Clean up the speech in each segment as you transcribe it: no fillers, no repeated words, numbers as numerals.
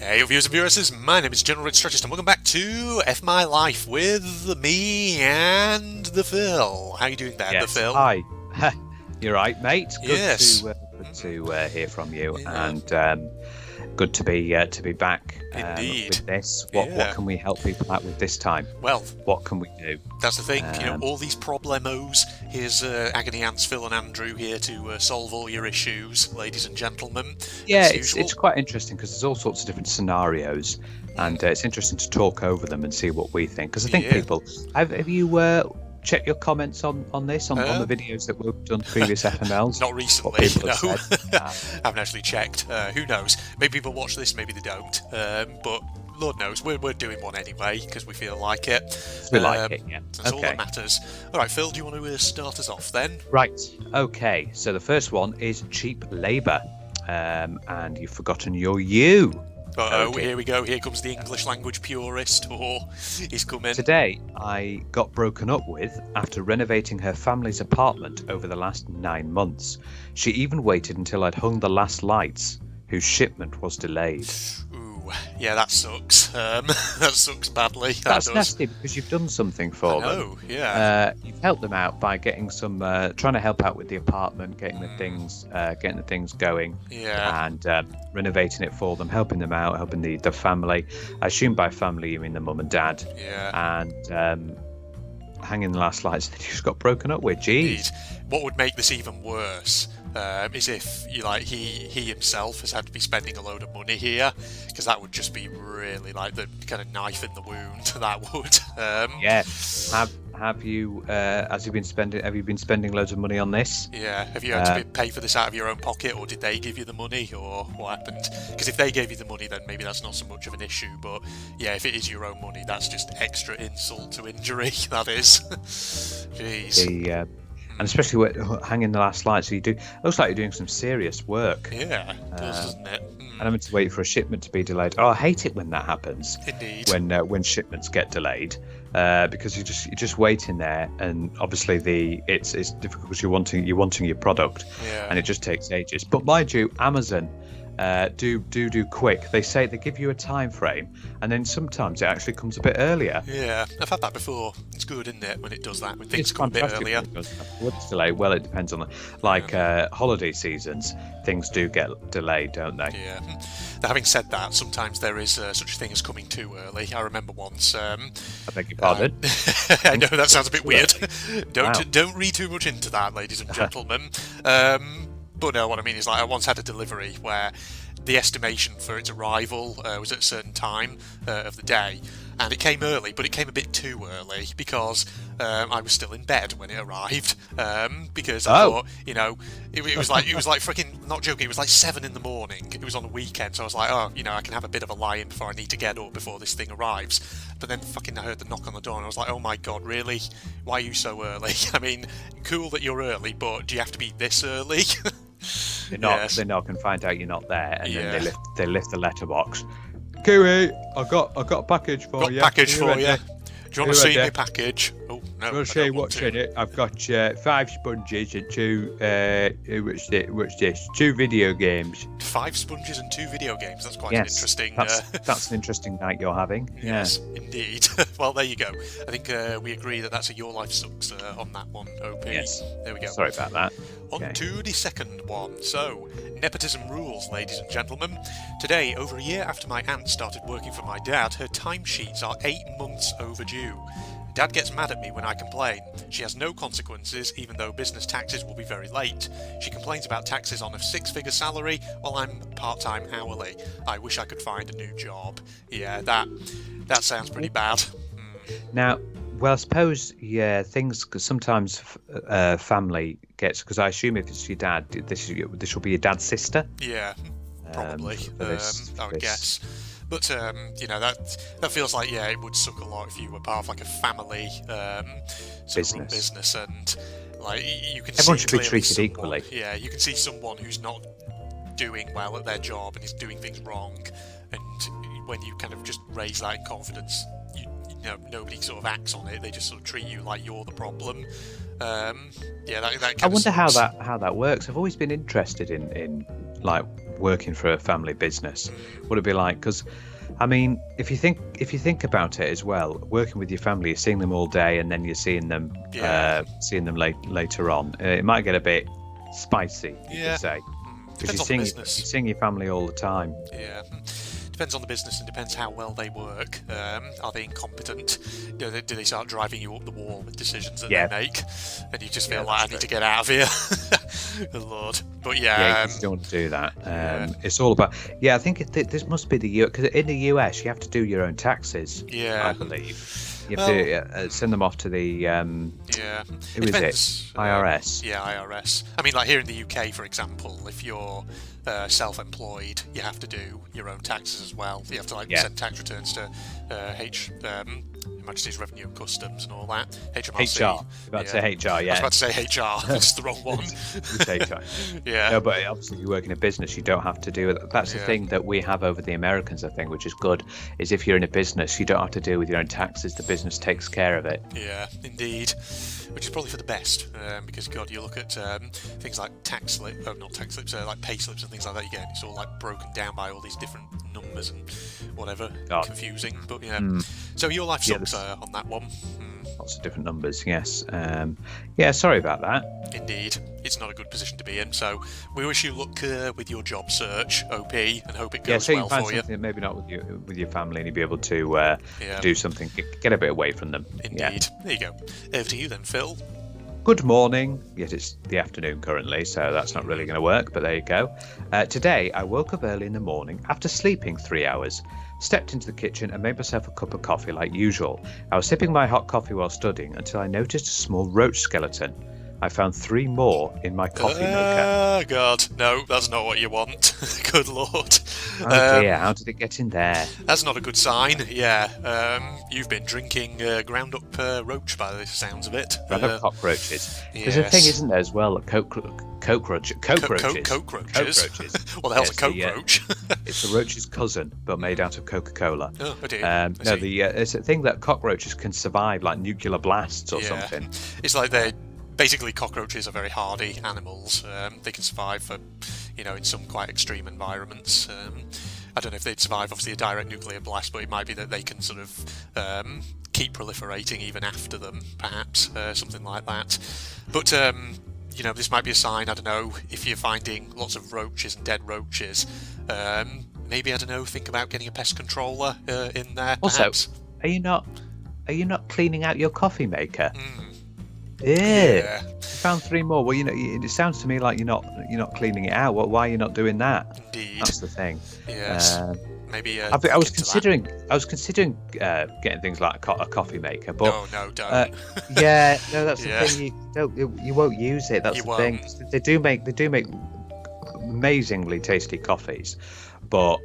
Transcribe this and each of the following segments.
Hey viewers and viewers, my name is General Red Strategist and welcome back to F My Life with me and the Phil. How you doing there, the Phil? Hi. You're right, mate. Good Yes. to hear from you, Yeah. and good to be back Indeed. with this. What can we help people out with this time? Well, what can we do? That's the thing, all these problemos. Here's Agony Ants, Phil and Andrew here to solve all your issues, ladies and gentlemen. Yeah, it's quite interesting because there's all sorts of different scenarios, and it's interesting to talk over them and see what we think. Because I think people, have you check your comments on this on the videos that we've done previous FMLs? Not recently, no. I haven't actually checked. Who knows? Maybe people watch this, maybe they don't. But Lord knows, we're doing one anyway because we feel like it. We like it, yeah. That's all that matters. All right, Phil, do you want to start us off then? Right. Okay. So the first one is cheap labour, and you've forgotten your U. Here we go. Here comes the English language purist. He's coming. Today, I got broken up with after renovating her family's apartment over the last 9 months. She even waited until I'd hung the last lights, whose shipment was delayed. Ooh, yeah, that sucks. That sucks badly. That's nasty because you've done something for them. Oh, yeah. You've helped them out by getting some, trying to help out with the apartment, getting the things going. Yeah. And renovating it for them, helping them out, helping the family. I assume by family you mean the mum and dad. Yeah. And hanging the last lights that you just got broken up with. Jeez. Indeed. What would make this even worse is if he himself has had to be spending a load of money here, because that would just be really like the kind of knife in the wound. That would. Yes. Have you been spending loads of money on this? Yeah. Have you had to pay for this out of your own pocket, or did they give you the money, or what happened? Because if they gave you the money, then maybe that's not so much of an issue. But yeah, if it is your own money, that's just extra insult to injury. That is. Jeez. And especially with hanging the last lights, so looks like you're doing some serious work. Yeah, it does, doesn't it? And having to wait for a shipment to be delayed. Oh, I hate it when that happens. Indeed. When shipments get delayed, because you're just waiting there, and obviously it's difficult because you're wanting your product, and it just takes ages. But mind you, Amazon do quick. They say they give you a time frame, and then sometimes it actually comes a bit earlier. Yeah, I've had that before. It's good, isn't it, when it does that, when things come a bit earlier? What's delay? Well, it depends on holiday seasons. Things do get delayed, don't they? Yeah. Now, having said that, sometimes there is such a thing as coming too early. I remember once. I beg your pardon. I know that sounds a bit weird. Don't read too much into that, ladies and gentlemen. But no, what I mean is, like, I once had a delivery where the estimation for its arrival was at a certain time of the day, and it came early, but it came a bit too early because I was still in bed when it arrived. Because I thought, it was like freaking, not joking, it was like 7 in the morning. It was on a weekend, so I was like, I can have a bit of a lie-in before I need to get up before this thing arrives. But then I heard the knock on the door, and I was like, oh my god, really? Why are you so early? I mean, cool that you're early, but do you have to be this early? They knock and find out you're not there, and then they lift the letterbox. Kiwi, I got a package for you. Package for you. Do you want to see my package? Oh no, I'll see what's in it. I've got 5 sponges and 2 what's this? 2 video games. 5 sponges and 2 video games. That's quite an interesting. That's an interesting night you're having. Yes, indeed. Well, there you go. I think we agree that that's a Your Life Sucks on that one. OP. Yes. There we go. Sorry about that. On to the second one. So, nepotism rules, ladies and gentlemen. Today, over a year after my aunt started working for my dad, her timesheets are 8 months overdue. Dad gets mad at me when I complain. She has no consequences, even though business taxes will be very late. She complains about taxes on a 6-figure salary, while I'm part-time hourly. I wish I could find a new job. Yeah, that sounds pretty bad. Now, well, I suppose, things, cause sometimes family gets, because I assume if it's your dad, this will be your dad's sister. Yeah, probably. I would guess. But that feels like it would suck a lot if you were part of like a family business, and like you can everyone see should be treated equally. Yeah, you can see someone who's not doing well at their job and is doing things wrong, and when you kind of just raise that in confidence, nobody sort of acts on it. They just sort of treat you like you're the problem. That I wonder how that works. I've always been interested in like working for a family business? Would it be like? Because, I mean, if you think about it as well, working with your family, you're seeing them all day, and then you're seeing them later on. It might get a bit spicy, you could say, because you're seeing your family all the time. Yeah. Depends on the business and depends how well they work. Are they incompetent? Do they start driving you up the wall with decisions that they make? And you just feel like, I need to get out of here. Good Lord. But you don't want to do that. It's all about... Yeah, I think this must be the US... Because in the US, you have to do your own taxes, I believe. You have to send them off to the... Who is it? IRS. IRS. I mean, like here in the UK, for example, if you're self-employed, you have to do your own taxes as well. You have to send tax returns to Her Majesty's Revenue and Customs and all that. HMRC. HR. About to say HR, I was about to say HR. That's the wrong one. It's HR. Yeah. No, but obviously, if you work in a business, you don't have to do it. That's the thing that we have over the Americans, I think, which is good. Is if you're in a business, you don't have to deal with your own taxes. The business takes care of it. Yeah, indeed. Which is probably for the best, because God, you look at things like like pay slips and things like that. Again, it's all like broken down by all these different numbers and whatever, confusing. But so your life sucks on that one. Lots of different numbers, yes. Sorry about that. Indeed, it's not a good position to be in. So we wish you luck with your job search, OP, and hope it goes well for you. Maybe not with your family, and you'll be able to do something, get a bit away from them. Indeed. Yeah. There you go. Over to you then, Phil. Good morning. Yes, it's the afternoon currently, so that's not really going to work, but there you go. Today, I woke up early in the morning after sleeping 3 hours, stepped into the kitchen and made myself a cup of coffee like usual. I was sipping my hot coffee while studying until I noticed a small roach skeleton. I found 3 more in my coffee maker. Oh, God. No, that's not what you want. Good Lord. Oh, dear. How did it get in there? That's not a good sign. Yeah. You've been drinking ground-up roach by the sounds of it. Ground-up cockroaches. Yes. There's a thing, isn't there, as well? Coke-Roaches. Coke-Roaches. What the hell's a cockroach? It's the roach's cousin, but made out of Coca-Cola. Oh, dear. It's a thing that cockroaches can survive, like nuclear blasts or something. It's like they're... Basically, cockroaches are very hardy animals. They can survive for, in some quite extreme environments. I don't know if they'd survive, obviously, a direct nuclear blast, but it might be that they can sort of keep proliferating even after them, perhaps, something like that. But, this might be a sign, I don't know, if you're finding lots of roaches and dead roaches, maybe, I don't know, think about getting a pest controller in there, perhaps. Also, are you not cleaning out your coffee maker? Yeah. You found 3 more. Well, it sounds to me like you're not cleaning it out. Why are you not doing that? Indeed. That's the thing. Yes. Maybe. I was considering getting things like a coffee maker, but no, don't. That's the thing. You won't use it. That's the thing. They do make amazingly tasty coffees, but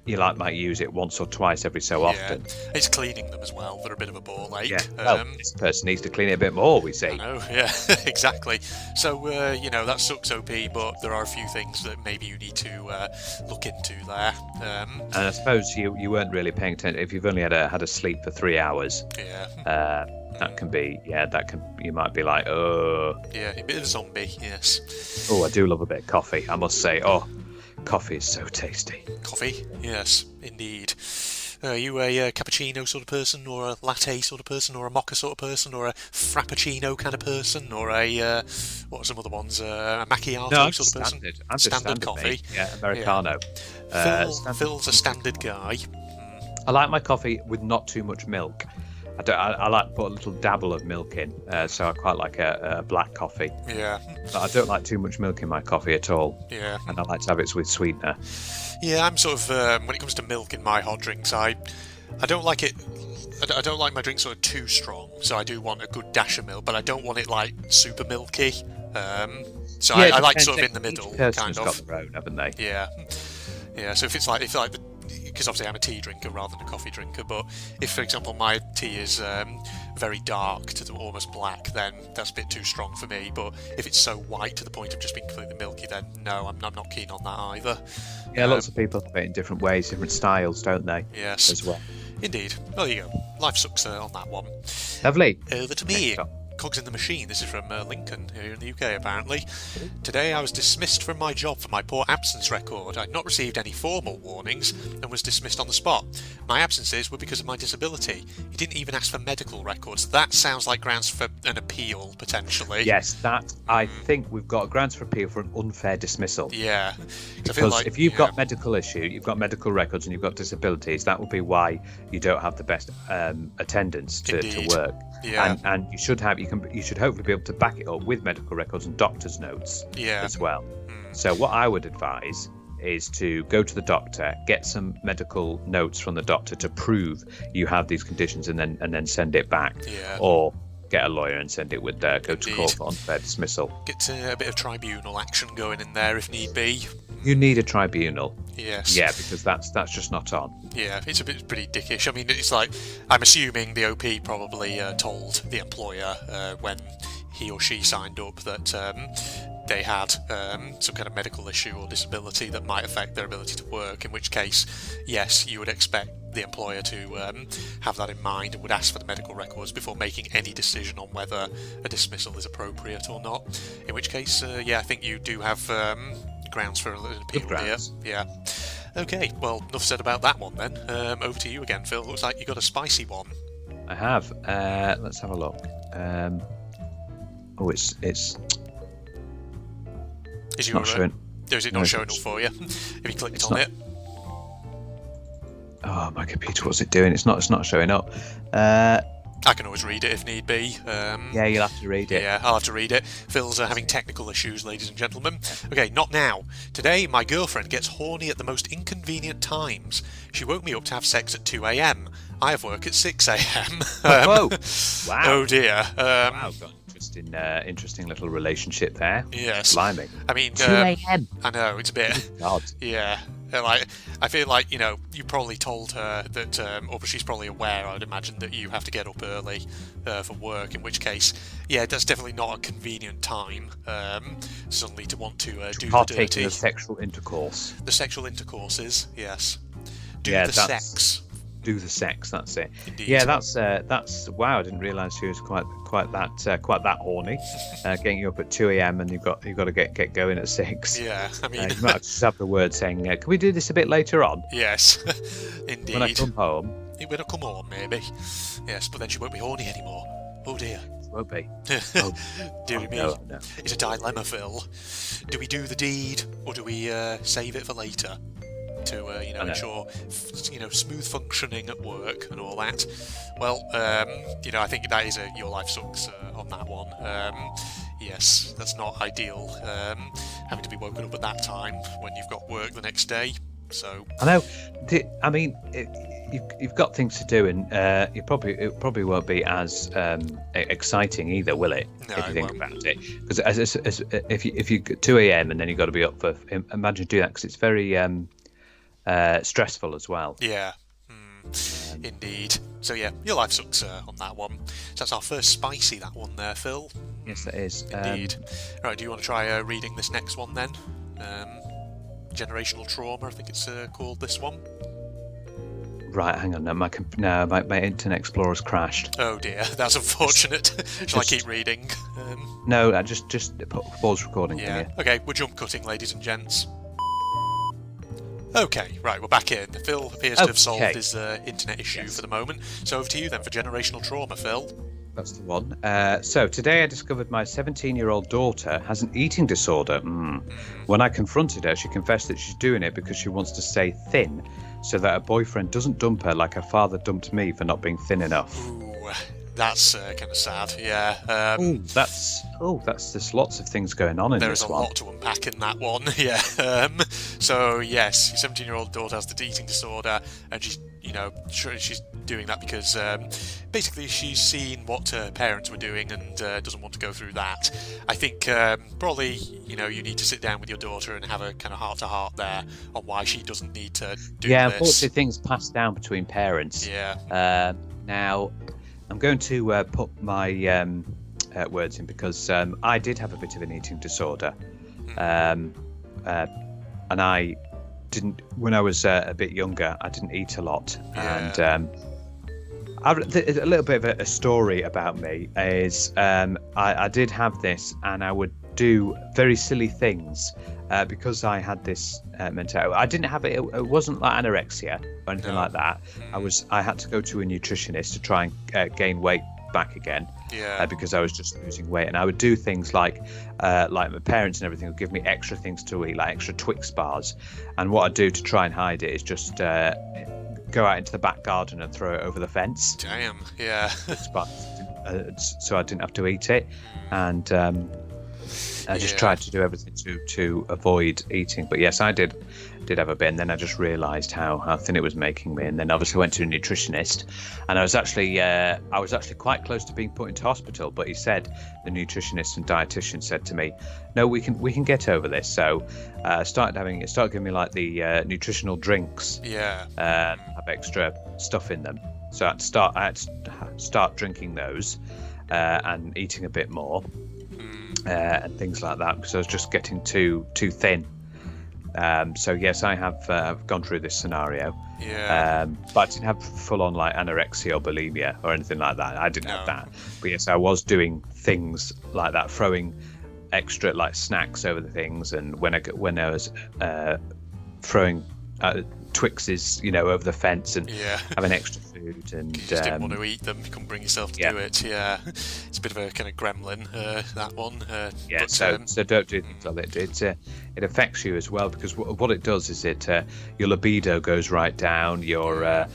you might use it once or twice every so often. It's cleaning them as well. They're a bit of a ball ache. Yeah. This person needs to clean it a bit more, we see. I know, yeah, exactly. So, that sucks, OP, but there are a few things that maybe you need to look into there. And I suppose you weren't really paying attention. If you've only had a sleep for 3 hours, that can be, you might be like, oh. Yeah, a bit of a zombie, yes. Oh, I do love a bit of coffee, I must say. Oh, coffee is so tasty. Coffee? Yes, indeed. Are you a cappuccino sort of person, or a latte sort of person, or a mocha sort of person, or a frappuccino kind of person, or a what are some other ones? A macchiato sort of person? I'm standard coffee. Mate. Yeah, Americano. Phil's a standard guy. I like my coffee with not too much milk. I like to put a little dabble of milk in, so I quite like a black coffee. Yeah. But I don't like too much milk in my coffee at all. Yeah. And I like to have it with sweetener. Yeah, I'm sort of, when it comes to milk in my hot drinks, I don't like it, I don't like my drink sort of too strong, so I do want a good dash of milk, but I don't want it, super milky. So I like sort of in the middle, kind of. Got their own, haven't they? Yeah. Yeah, so if it's like because obviously I'm a tea drinker rather than a coffee drinker, but if, for example, my tea is very dark to almost black, then that's a bit too strong for me. But if it's so white to the point of just being completely milky, then no, I'm not keen on that either. Yeah, lots of people have it in different ways, different styles, don't they? Yes. As well. Indeed. Well, there you go. Life sucks on that one. Lovely. Over to me. Cogs in the machine. This is from Lincoln here in the UK, apparently. Today I was dismissed from my job for my poor absence record. I'd not received any formal warnings and was dismissed on the spot. My absences were because of my disability. He didn't even ask for medical records. That sounds like grounds for an appeal, potentially. Yes, I think we've got grounds for appeal for an unfair dismissal. Yeah. Because like, if you've got medical issue, you've got medical records and you've got disabilities, that would be why you don't have the best attendance to work. Yeah. And you should hopefully be able to back it up with medical records and doctor's notes as well. So what I would advise is to go to the doctor, get some medical notes from the doctor to prove you have these conditions, and then send it back. Yeah. Or get a lawyer and send it with go to court for unfair dismissal. Get a bit of tribunal action going in there if need be. You need a tribunal. Yes. Yeah, because that's just not on. Yeah, it's pretty dickish. I mean, it's like, I'm assuming the OP probably told the employer when he or she signed up that they had some kind of medical issue or disability that might affect their ability to work, in which case, yes, you would expect the employer to have that in mind and would ask for the medical records before making any decision on whether a dismissal is appropriate or not. In which case, I think you do have grounds for an appeal here. Yeah. Okay, well, enough said about that one then. Over to you again, Phil. Looks like you got a spicy one. I have. Let's have a look. It's not showing. Is it not showing up for you? Have you clicked on it? Oh, my computer, what's it doing? It's not showing up. I can always read it if need be. Yeah, you'll have to read it. Yeah, I'll have to read it. Phil's having technical issues, ladies and gentlemen. Okay, not now. Today, my girlfriend gets horny at the most inconvenient times. She woke me up to have sex at 2 a.m. I have work at 6 a.m. Whoa! Wow. Oh dear. Wow, got interesting little relationship there. Yes. Blimey. I mean, 2 a.m. I know, it's a bit. God. Yeah. Like, I feel like, you probably told her that, or she's probably aware, I'd imagine, that you have to get up early for work, in which case, yeah, that's definitely not a convenient time suddenly to want to do the dirty. Partake in the sexual intercourse. The sexual intercourses, yes. Do sex. Do the sex, that's it. Indeed. Yeah, that's wow. I didn't realise she was quite that horny. Getting you up at 2 a.m. and you've got to get going at 6. Yeah, I mean, you might just have the word saying, "Can we do this a bit later on?" Yes, indeed. When I come home. When I come home, maybe. Yes, but then she won't be horny anymore. Oh dear. Won't be. Oh, dearie me. No. It's a dilemma, Phil. Do we do the deed or do we save it for later? To ensure smooth functioning at work and all that. Well, I think that is your life sucks on that one. Yes, that's not ideal. Having to be woken up at that time when you've got work the next day. So I know. I mean, you've got things to do, and it probably won't be as exciting either, will it? No, if you think about it, because if you 2 a.m. and then you've got to be up for. Imagine doing that, because it's very stressful as well. Yeah, indeed. So yeah, your life sucks on that one. So that's our first spicy, that one there, Phil. Yes, it is. Indeed. Right, do you want to try reading this next one then? Generational trauma, I think it's called, this one. Right, hang on. No, my Internet Explorer's crashed. Oh dear, that's unfortunate. Shall I keep reading? No, I just pause recording. Yeah. Okay, we're jump cutting, ladies and gents. Okay, right, we're back in. Phil appears to have solved his internet issue for the moment. So over to you then for generational trauma, Phil. That's the one. So today I discovered my 17-year-old daughter has an eating disorder. When I confronted her, she confessed that she's doing it because she wants to stay thin, so that her boyfriend doesn't dump her like her father dumped me for not being thin enough. Ooh, that's kind of sad. Yeah. There's lots of things going on in this one. There is a lot to unpack in that one. Yeah. So yes, your 17-year-old daughter has the eating disorder, and she's doing that because basically she's seen what her parents were doing and doesn't want to go through that. I think probably you need to sit down with your daughter and have a kind of heart-to-heart there on why she doesn't need to do this. Yeah, unfortunately things pass down between parents. Yeah. Now, I'm going to put my words in because I did have a bit of an eating disorder, and I didn't. When I was a bit younger, I didn't eat a lot, and A little bit of a story about me is I did have this, and I would do very silly things because I had this mentality. I didn't have it. It wasn't like anorexia or anything like that. I had to go to a nutritionist to try and gain weight back again. Because I was just losing weight, and I would do things like my parents and everything would give me extra things to eat, like extra Twix bars, and what I'd do to try and hide it is just go out into the back garden and throw it over the fence. Damn, yeah. So I didn't have to eat it, and I just tried to do everything to avoid eating. But yes, I did have a bit, and then I just realised how thin it was making me, and then obviously went to a nutritionist, and I was actually quite close to being put into hospital. But the nutritionist and dietitian said to me, "No, we can get over this." So it started giving me like the nutritional drinks, have extra stuff in them. So I had to start drinking those and eating a bit more. And things like that, because I was just getting too thin. So yes, I have gone through this scenario. But I didn't have full on like anorexia or bulimia or anything like that. I didn't have that. But yes, I was doing things like that, throwing extra like snacks over the things, and when I was throwing Twixes, over the fence and having extra food, and you just didn't want to eat them. You couldn't bring yourself to do it. It's a bit of a kind of gremlin, that one. So don't do things like that. It affects you as well, because what it does is your libido goes right down. You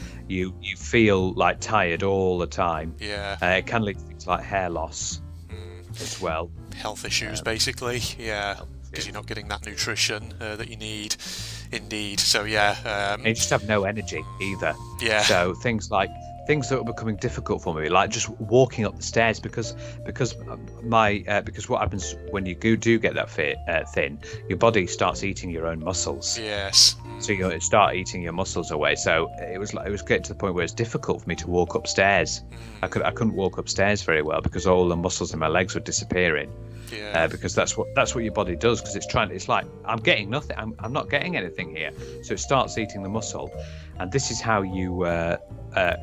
feel like tired all the time. It can lead to things like hair loss as well. Health issues, basically. Because you're not getting that nutrition that you need. Indeed. So and you just have no energy either. So things that were becoming difficult for me, like just walking up the stairs, because what happens when you do get that thin, your body starts eating your own muscles. So you start eating your muscles away. So it was getting to the point where it's difficult for me to walk upstairs. I couldn't walk upstairs very well because all the muscles in my legs were disappearing. Because that's what your body does, because it's like I'm getting nothing, I'm not getting anything here, so it starts eating the muscle, and this is how you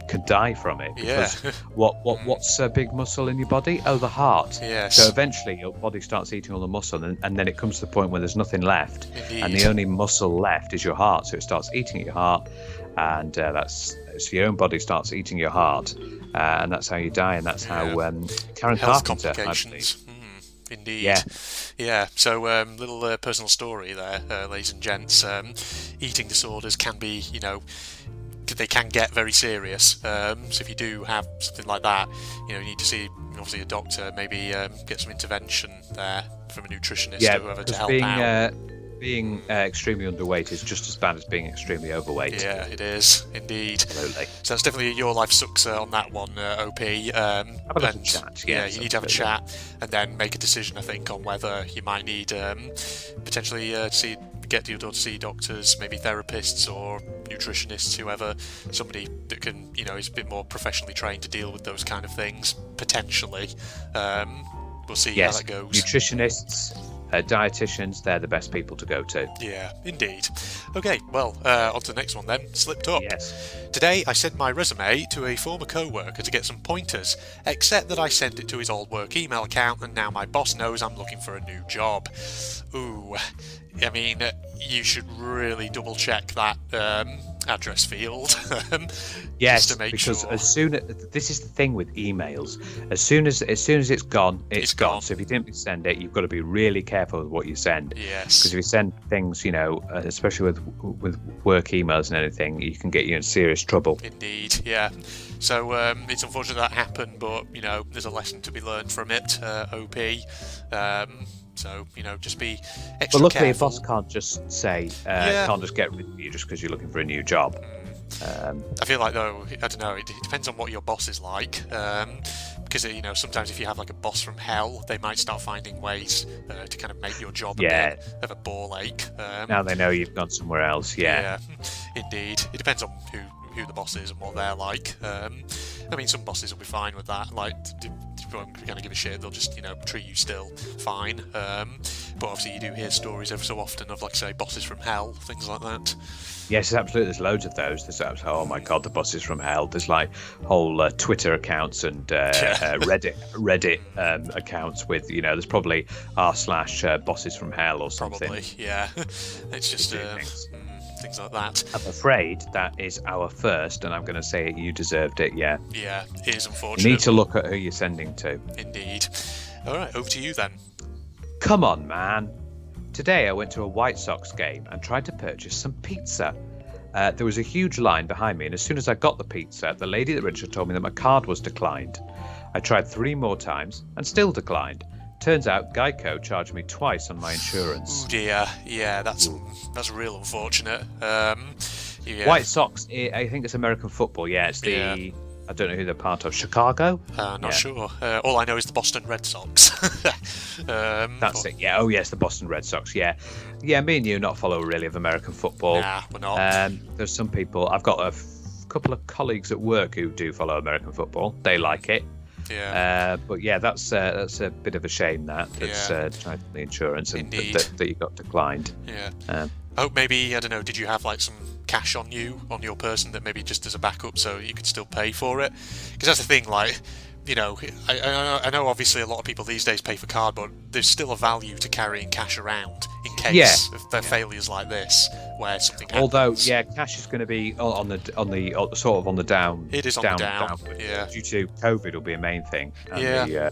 could die from it, because what's a big muscle in your body? The heart. So eventually your body starts eating all the muscle, and then it comes to the point where there's nothing left. And the only muscle left is your heart, so it starts eating your heart, and so your own body starts eating your heart, and that's how you die, and that's how Karen Health Carpenter, complications. Indeed. So little personal story there, ladies and gents. Eating disorders can be, they can get very serious. So if you do have something like that, you need to see obviously a doctor, maybe get some intervention there from a nutritionist or whoever to help out. Being extremely underweight is just as bad as being extremely overweight. Yeah, it is, indeed. Absolutely. So that's definitely your life sucks on that one, OP. Have a little chat. You need to have a chat and then make a decision, I think, on whether you might need potentially get your daughter to see doctors, maybe therapists or nutritionists, whoever, somebody that can, is a bit more professionally trained to deal with those kind of things, potentially. We'll see how that goes. Nutritionists, dietitians, they're the best people to go to. Yeah, indeed. Okay, well, on to the next one then. Slipped up. Yes. Today I sent my resume to a former co-worker to get some pointers, except that I sent it to his old work email account, and now my boss knows I'm looking for a new job. Ooh, I mean, you should really double check that address field. Yes, just to make because sure. This is the thing with emails. As soon as it's gone, it's gone. So if you didn't send it, you've got to be really careful with what you send. Yes. Because if you send things, especially with work emails and anything, you can get you in serious trouble. Indeed, yeah. So it's unfortunate that happened, but there's a lesson to be learned from it. OP. So, just be extra But luckily, careful. a boss can't just say, can't just get rid of you just because you're looking for a new job. I feel like, though, I don't know, it depends on what your boss is like. Because, sometimes if you have like a boss from hell, they might start finding ways to kind of make your job a bit of a ball ache. Now they know you've gone somewhere else, Yeah, indeed. It depends on who the boss is and what they're like. I mean, some bosses will be fine with that. Like, they won't kind of give a shit. They'll just, treat you still fine. But obviously you do hear stories every so often of, like, say, bosses from hell, things like that. Yes, absolutely. There's loads of those. Oh my god, the bosses from hell. There's like whole Twitter accounts and Reddit accounts with, there's probably r/bosses from hell or something. Probably, yeah. It's just things like that. I'm afraid that is our first, and I'm going to say it. You deserved it. Yeah. Yeah, it is unfortunate. You need to look at who you're sending to. Indeed. All right, over to you then. Come on, man. Today I went to a White Sox game and tried to purchase some pizza. There was a huge line behind me, and as soon as I got the pizza, the lady at the register told me that my card was declined. I tried 3 more times and still declined. Turns out Geico charged me twice on my insurance. Oh dear, yeah, that's real unfortunate. White Sox, I think it's American football. Yeah, it's the I don't know who they're part of. Chicago? Not sure. All I know is the Boston Red Sox. That's it. Yeah. Oh yes, the Boston Red Sox. Yeah. Yeah. Me and you not follow really of American football. Nah, we're not. There's some people. I've got a couple of colleagues at work who do follow American football. They like it. Yeah. But yeah, that's a bit of a shame that it's trying the insurance and that you got declined. Yeah. Oh, maybe, I don't know, did you have like some cash on you, on your person, that maybe just as a backup so you could still pay for it? Because that's the thing, like, I know obviously a lot of people these days pay for card, but there's still a value to carrying cash around in case of failures like this, where something happens. Although, cash is going to be on the sort of on the down. It is on the down. Yeah. Due to COVID, will be a main thing. And the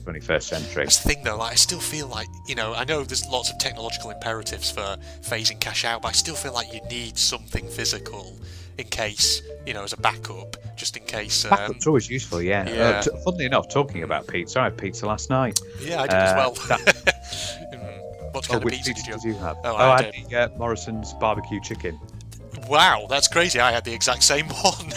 21st century. That's the thing, though. Like, I still feel like, I know there's lots of technological imperatives for phasing cash out, but I still feel like you need something physical in case, as a backup, just in case. Backup's always useful, yeah. Funnily enough, talking about pizza, I had pizza last night. Yeah, I did as well. What kind of pizza did you have? I had the Morrison's barbecue chicken. Wow, that's crazy. I had the exact same one.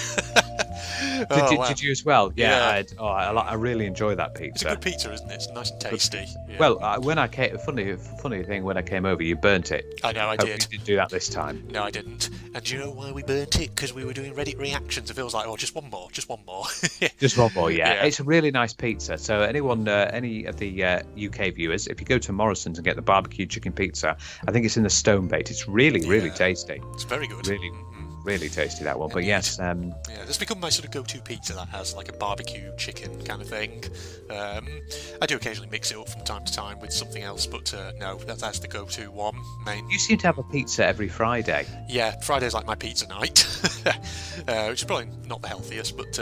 Did you as well? Yeah. I really enjoy that pizza. It's a good pizza, isn't it? It's nice and tasty. Yeah. Well, when I came, funny thing, when I came over, you burnt it. I know, I did. You didn't do that this time. No, I didn't. And do you know why we burnt it? Because we were doing Reddit reactions. It feels like, just one more. Just one more, yeah. It's a really nice pizza. So anyone, any of the UK viewers, if you go to Morrison's and get the barbecue chicken pizza, I think it's in the stone bait. It's really, really tasty. It's very good. Really tasty, that one. But yes, that's become my sort of go-to pizza that has like a barbecue chicken kind of thing. I do occasionally mix it up from time to time with something else, but no, that's the go-to one. You seem to have a pizza every Friday. Yeah, Friday's like my pizza night, which is probably not the healthiest, but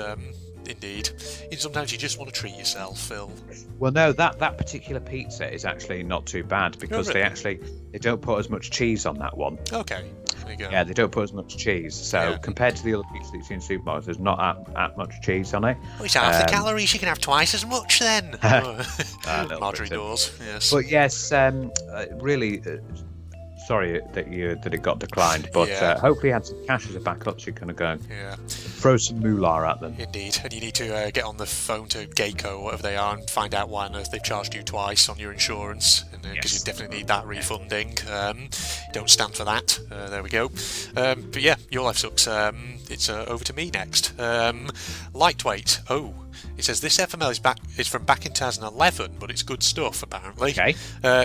indeed. Sometimes you just want to treat yourself, Phil. Well, no, that particular pizza is actually not too bad because they don't put as much cheese on that one. Okay. There you go. Yeah, they don't put as much cheese. So compared to the other pizza that you see in supermarkets, there's not that much cheese on it. Well, it's half the calories. You can have twice as much then. Marjorie Dawes, yes. But yes, really sorry that it got declined. But hopefully you had some cash as a backup so you can go throw some moolah at them. Indeed. And you need to get on the phone to Geico or whatever they are and find out why on earth they've charged you twice on your insurance. Because you definitely need that refunding. Don't stand for that. There we go. But yeah, your life sucks. It's over to me next. Lightweight. Oh, it says this FML is from back in 2011, but it's good stuff apparently. Okay.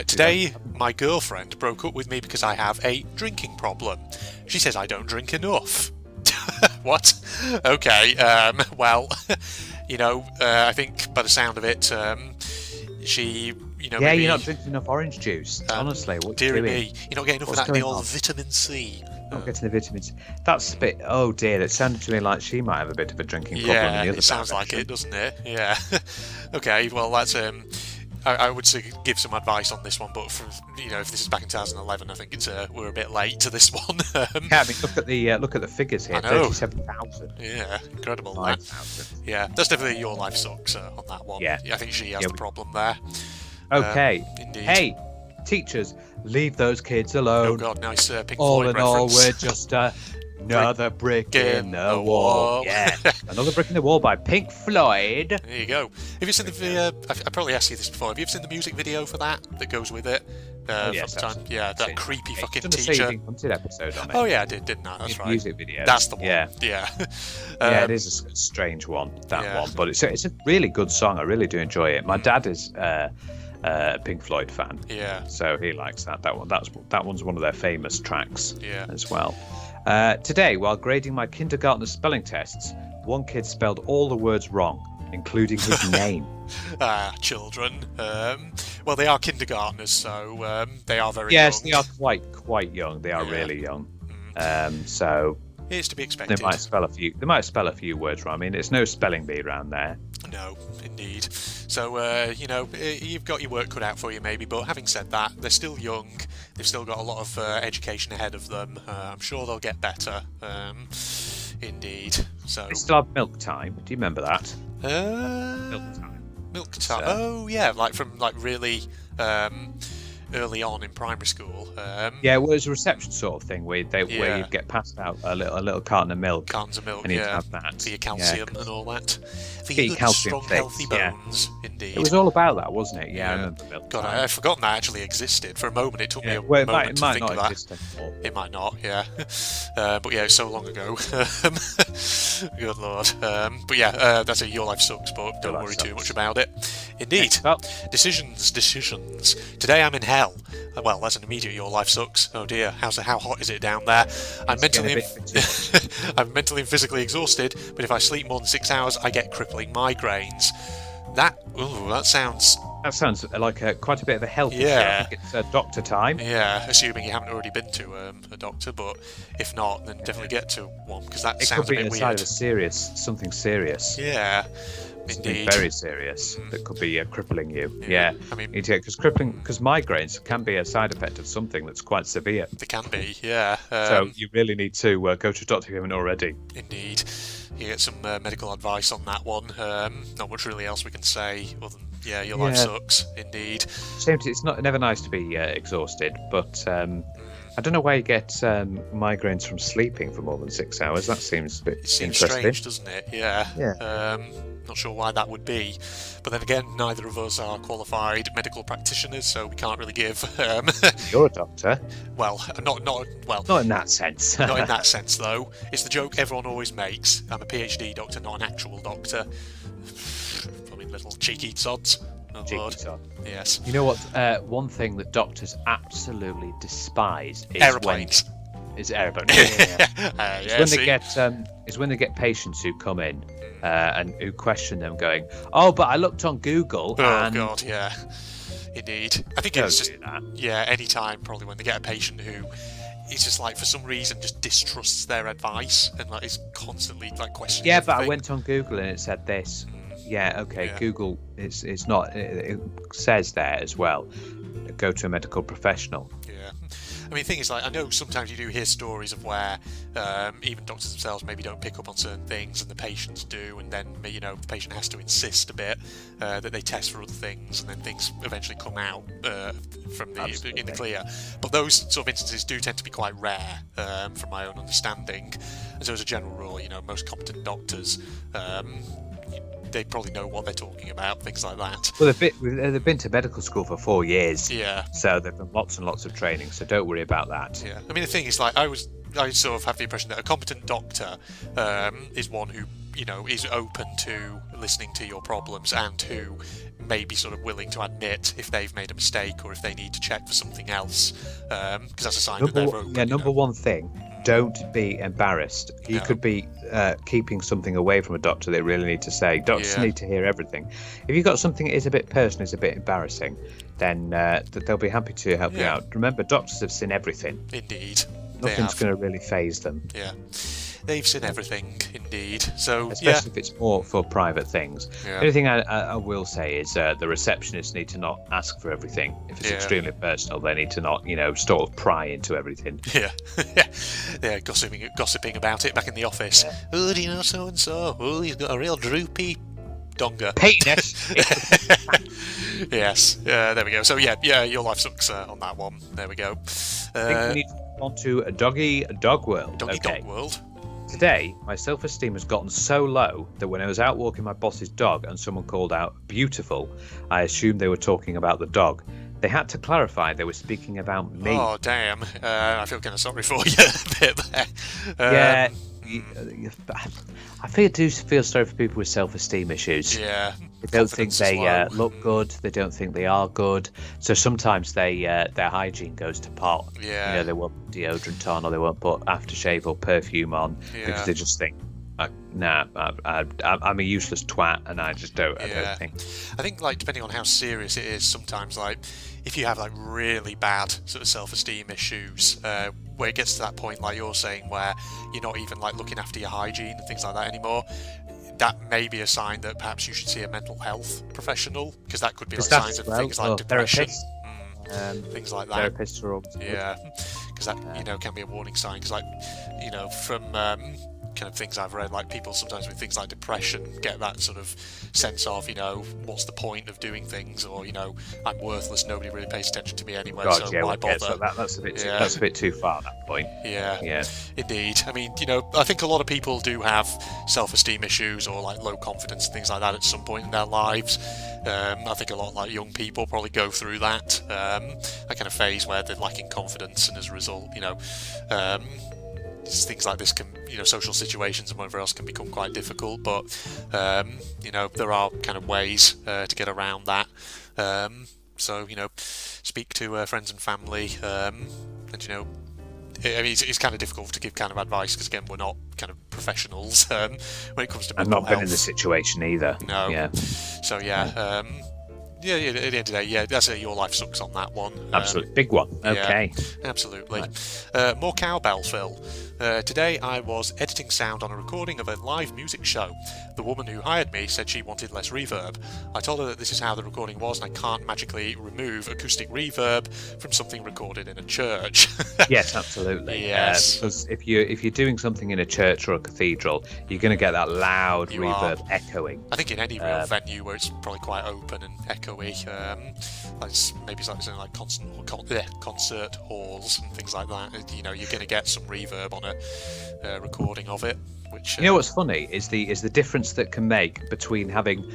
Today, my girlfriend broke up with me because I have a drinking problem. She says I don't drink enough. What? Okay. Well, I think by the sound of it, she. You're not drinking enough orange juice. Honestly, what dear you doing? me, you're not getting enough of that. The old vitamin C. Not getting the vitamins. That's a bit. Oh dear, it sounded to me like she might have a bit of a drinking problem. Yeah, in the other it sounds like it, doesn't it? Yeah. Okay, well that's I would say give some advice on this one, but if this is back in 2011, I think it's we're a bit late to this one. Yeah, I mean look at the figures here. 37,000. Yeah, incredible. 9,000. Yeah, that's definitely your life sucks on that one. Yeah, I think she has the problem there. Okay. Indeed. Hey, teachers, leave those kids alone. Oh God, nice Pink all Floyd in all, reference. we're just another brick in the wall. Yeah, another brick in the wall by Pink Floyd. There you go. Have you seen the video? I probably asked you this before. Have you ever seen the music video for that goes with it? Yes, that creepy fucking teacher. Say Hunted episode on it. Oh yeah, I didn't I? That's right. Music video. That's the one. Yeah. Yeah, it is a strange one. That one, but it's a really good song. I really do enjoy it. My dad is Pink Floyd fan. Yeah. So he likes that. That one's one of their famous tracks. Yeah. As well. Today, while grading my kindergartner spelling tests, one kid spelled all the words wrong, including his name. Children. Well, they are kindergartners, so they are very yes, young. they are quite young. They are really young. So it's to be expected. They might spell a few words wrong. I mean, there's no spelling bee around there. No, indeed. So you've got your work cut out for you, maybe. But having said that, they're still young. They've still got a lot of education ahead of them. I'm sure they'll get better. Indeed. So they still have milk time. Do you remember that? Milk time. Milk time. Oh yeah, from really early on in primary school. Yeah, well, it's a reception sort of thing where you get passed out a little carton of milk. Cartons of milk, and you have that for your calcium and all that. For your good, calcium strong, healthy bones. Indeed. It was all about that, wasn't it? Yeah, I remember milk. God, I'd forgotten that actually existed. For a moment, it took me a moment to might think not of that. Exist anymore. It might not, yeah. But yeah, it's so long ago. Good lord. But yeah, that's a Your Life Sucks, but don't worry too much about it. Indeed. Decisions. Today I'm in hell. Well, that's an immediate Your Life Sucks. Oh dear, how hot is it down there? I'm mentally and physically exhausted, but if I sleep more than 6 hours, I get crippling migraines. That sounds like quite a bit of a health issue. I think it's doctor time. Yeah, assuming you haven't already been to a doctor, but if not, then definitely get to one, because that sounds a bit weird. It could be something serious. Yeah. Something Indeed. very serious that could be crippling you. Yeah. I mean, because migraines can be a side effect of something that's quite severe. They can be, yeah. So you really need to go to a doctor if you haven't already. Indeed. You get some medical advice on that one. Not much really else we can say other than your life sucks. Indeed. It's never nice to be exhausted, but I don't know why you get migraines from sleeping for more than 6 hours. That seems a bit interesting. Strange, doesn't it? Yeah. Yeah. Not sure why that would be, but then again, neither of us are qualified medical practitioners, so we can't really give. You're a doctor. Well, not in that sense. Not in that sense, though. It's the joke everyone always makes. I'm a PhD doctor, not an actual doctor. I mean, little cheeky sods. Oh, Lord. Sod. Yes. You know what? One thing that doctors absolutely despise is aeroplanes. Is aeroplanes. It's when they get patients who come in and who question them, going, "Oh, but I looked on Google." Oh God, yeah, indeed. I think it's just any time probably when they get a patient who is just for some reason just distrusts their advice and is constantly questioning. Yeah, but I went on Google and it said this. Yeah, okay. Yeah. Google it's not. It says there as well. Go to a medical professional. Yeah. I mean, the thing is, I know sometimes you do hear stories of where even doctors themselves maybe don't pick up on certain things, and the patients do, and then the patient has to insist a bit that they test for other things, and then things eventually come out in the clear. But those sort of instances do tend to be quite rare, from my own understanding. And so, as a general rule, most competent doctors. They probably know what they're talking about, things like that. Well, they've been to medical school for 4 years. Yeah. So they've done lots and lots of training, so don't worry about that. Yeah. I mean, the thing is, I sort of have the impression that a competent doctor is one who, is open to listening to your problems and who may be sort of willing to admit if they've made a mistake or if they need to check for something else, because that's a sign that they're open. Yeah, number one thing, don't be embarrassed. You could be keeping something away from a doctor they really need to say. Doctors need to hear everything. If you've got something that is a bit personal, is a bit embarrassing, then they'll be happy to help you out. Remember, doctors have seen everything. Indeed. Nothing's going to really faze them. Yeah. They've seen everything, indeed. So, especially if it's more for private things. Yeah. The only thing I will say is the receptionists need to not ask for everything. If it's extremely personal, they need to not, sort of pry into everything. Yeah, yeah, gossiping about it back in the office. Yeah. Oh, do you know so and so? Oh, he's got a real droopy donger. Penis. Yes. There we go. So your life sucks on that one. There we go. I think we need to move on to a dog world. Dog world. Today, my self-esteem has gotten so low that when I was out walking my boss's dog and someone called out "beautiful," I assumed they were talking about the dog. They had to clarify they were speaking about me. Oh, damn. I feel kind of sorry for you a bit there. I do feel sorry for people with self-esteem issues. Yeah. They don't think they look good. They don't think they are good. So sometimes their hygiene goes to pot. Yeah. You know, they won't put deodorant on, or they won't put aftershave or perfume on because they just think, nah, I'm a useless twat, and I just don't. I don't think. I think, like, depending on how serious it is, sometimes, like, if you have like really bad sort of self-esteem issues, where it gets to that point, like you're saying, where you're not even like looking after your hygiene and things like that anymore, that may be a sign that perhaps you should see a mental health professional, because that could be like signs of things like depression, things like that. Therapists are always good. Because that can be a warning sign. Because like from kind of things I've read, like people sometimes with things like depression get that sort of sense of, what's the point of doing things, or I'm worthless, nobody really pays attention to me anyway, why bother? So that's a bit too far at that point. Yeah, indeed. I mean, I think a lot of people do have self-esteem issues or like low confidence and things like that at some point in their lives. I think a lot of like young people probably go through that kind of phase where they're lacking confidence, and as a result, things like this can, social situations and whatever else can become quite difficult, but there are kind of ways to get around that. So speak to friends and family, and it's kind of difficult to give kind of advice, because again, we're not kind of professionals when it comes to mental health. I've not been in this situation either. No. Yeah. So at the end of the day, that's Your Life Sucks on that one. Absolutely. Big one. Okay. Yeah, absolutely. Right. More cowbell, Phil. Today I was editing sound on a recording of a live music show. The woman who hired me said she wanted less reverb. I told her that this is how the recording was, and I can't magically remove acoustic reverb from something recorded in a church. Yes, absolutely. Yes. Because if you're doing something in a church or a cathedral, you're going to get that loud reverb echoing. I think in any real venue where it's probably quite open and echoey, maybe something like concert halls and things like that, you're going to get some reverb on a recording of it. Which what's funny is the difference that can make between having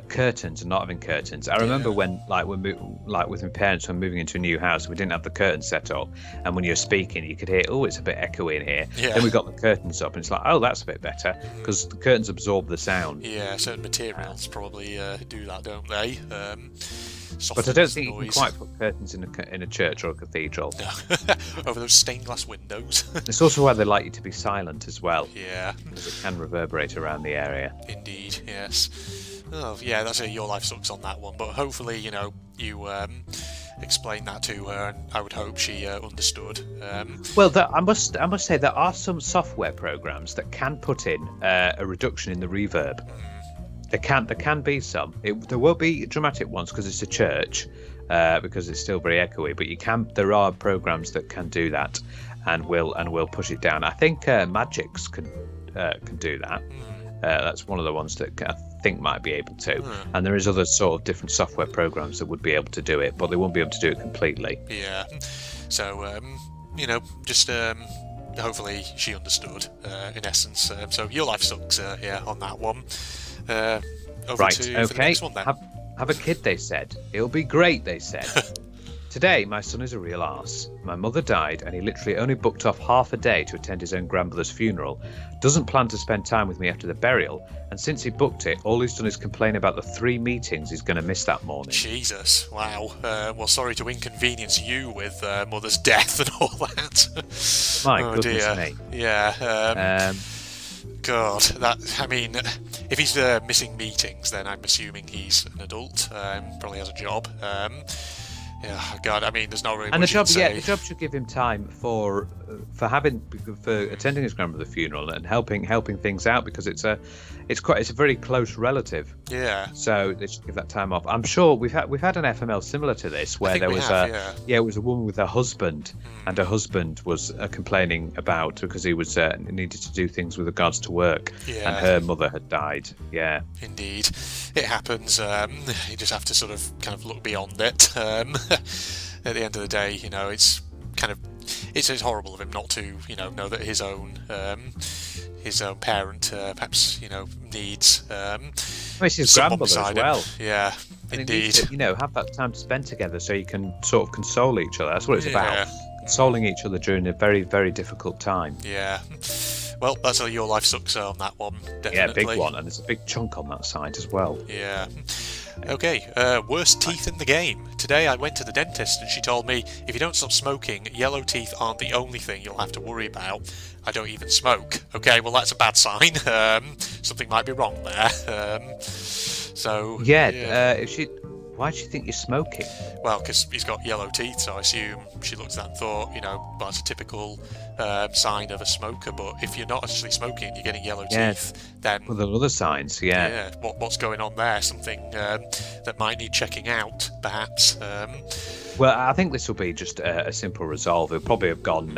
curtains and not having curtains. I remember when with my parents, when moving into a new house, we didn't have the curtains set up, and when you're speaking you could hear, it's a bit echoey in here. Then we got the curtains up, and it's like, that's a bit better, because the curtains absorb the sound. Certain materials probably do that, don't they? But I don't think you can quite put curtains in a church or a cathedral. Over those stained glass windows. It's also why they like you to be silent as well. Yeah. Because it can reverberate around the area. Indeed, yes. Oh, yeah, that's Your Life Sucks on that one. But hopefully, you explained that to her, and I would hope she understood. Well, I must say there are some software programs that can put in a reduction in the reverb. There can be some. There won't be dramatic ones because it's a church, because it's still very echoey. But there are programs that can do that, and will push it down. I think Magix can do that. That's one of the ones that I think might be able to. And there is other sort of different software programs that would be able to do it, but they won't be able to do it completely. Yeah. So just. Hopefully she understood. In essence. So Your Life Sucks. On that one. Over to the next one then. Have a kid, they said. It'll be great, they said. Today, my son is a real arse. My mother died, and he literally only booked off half a day to attend his own grandmother's funeral. Doesn't plan to spend time with me after the burial, and since he booked it, all he's done is complain about the 3 meetings he's going to miss that morning. Jesus, wow. Well, sorry to inconvenience you with mother's death and all that. My goodness me. Yeah. God, if he's missing meetings, then I'm assuming he's an adult, probably has a job. God, there's not really. And much the job should give him time for attending his grandmother's funeral and helping things out, because it's a very close relative. Yeah. So they should give that time off. I'm sure we've had an FML similar to this, where there was it was a woman with her husband, and her husband was complaining about, because he was needed to do things with regards to work, and her mother had died. Yeah. Indeed, it happens. You just have to sort of kind of look beyond it. At the end of the day, it's kind of it's horrible of him not to know that his own parent perhaps needs it's his grandmother as well. Yeah, and indeed. To, have that time to spend together, so you can sort of console each other. That's what it's about. Consoling each other during a very, very difficult time. Yeah. Well, that's how Your Life Sucks on that one, definitely. Yeah, big one, and there's a big chunk on that side as well. Yeah. Okay, worst teeth in the game. Today I went to the dentist and she told me, if you don't stop smoking, yellow teeth aren't the only thing you'll have to worry about. I don't even smoke. Okay, well that's a bad sign. Something might be wrong there. Why does she think you're smoking? Well, because he's got yellow teeth, so I assume she looked at that and thought, well, that's a typical sign of a smoker. But if you're not actually smoking, you're getting yellow teeth, then... Well, there are other signs, Yeah, what's going on there? Something that might need checking out, perhaps. Well, I think this will be just a simple resolve. It'll probably have gone,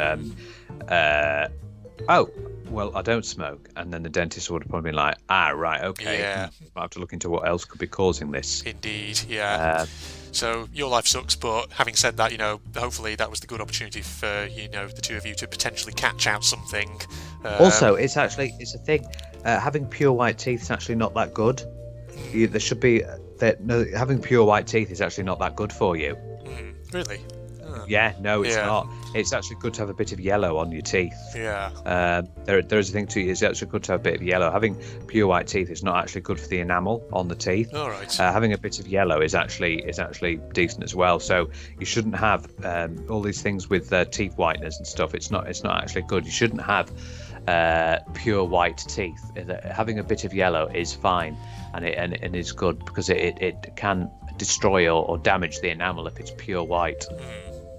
well, I don't smoke. And then the dentist would have probably been like, right, okay. Yeah. I'll have to look into what else could be causing this. Indeed, yeah. So Your Life Sucks, but having said that, hopefully that was the good opportunity for, the two of you to potentially catch out something. Also, it's a thing. Having pure white teeth is actually not that good. There should be... having pure white teeth is actually not that good for you. Really? Yeah, no, it's not. It's actually good to have a bit of yellow on your teeth. Yeah. There is a thing to it. It's actually good to have a bit of yellow. Having pure white teeth is not actually good for the enamel on the teeth. All right. Having a bit of yellow is actually decent as well. So you shouldn't have all these things with teeth whiteners and stuff. It's not actually good. You shouldn't have pure white teeth. Having a bit of yellow is fine, and it's good because it can destroy or damage the enamel if it's pure white.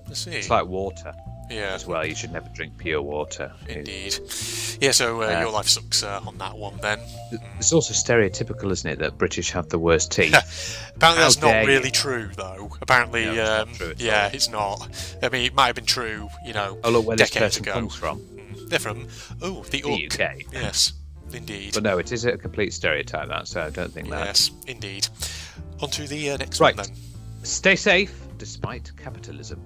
I see. It's like water. Yeah. As well, you should never drink pure water. Indeed. Yeah, so Your Life Sucks on that one then. It's also stereotypical, isn't it, that British have the worst teeth? Apparently that's not really true, though. Apparently, no, it's not true it's not. I mean, it might have been true, look where this decades person ago. comes from. They're from, the UK. Yes, indeed. But no, it is a complete stereotype, that, so I don't think that. Yes, indeed. On to the next Right. one then. Stay safe, despite capitalism.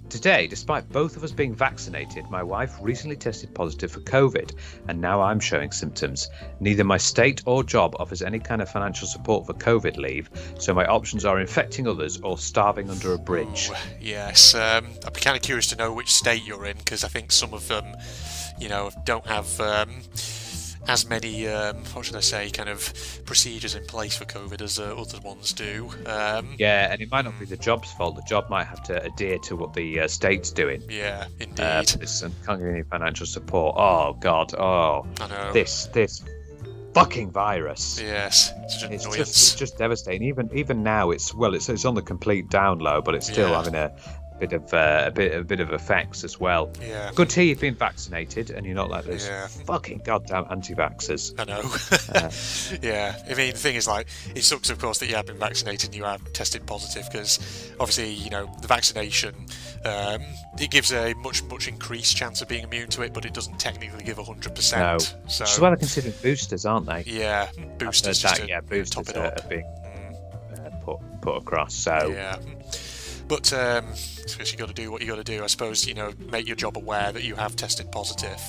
Today, despite both of us being vaccinated, my wife recently tested positive for COVID, and now I'm showing symptoms. Neither my state or job offers any kind of financial support for COVID leave, so my options are infecting others or starving under a bridge. Oh, yes, I'd be kind of curious to know which state you're in, because I think some of them, don't have as many, kind of procedures in place for COVID as other ones do. Yeah, and it might not be the job's fault. The job might have to adhere to what the state's doing. Yeah, indeed. And can't get any financial support. Oh, God. Oh, I know. This fucking virus. Yes, it's an annoyance. It's just devastating. Even now, it's on the complete down low, but it's still having a bit of effects as well. Yeah. Good to hear you've been vaccinated and you're not like those fucking goddamn anti-vaxxers. I know. Yeah. I mean, the thing is, it sucks, of course, that you have been vaccinated and you have tested positive, because obviously, the vaccination, it gives a much increased chance of being immune to it, but it doesn't technically give 100%. No. So, which is why they're considered boosters, aren't they? Yeah. Boosters. Boosters top it are up. being put across. So. Yeah. But I suppose you got to do what you got to do. I suppose, make your job aware that you have tested positive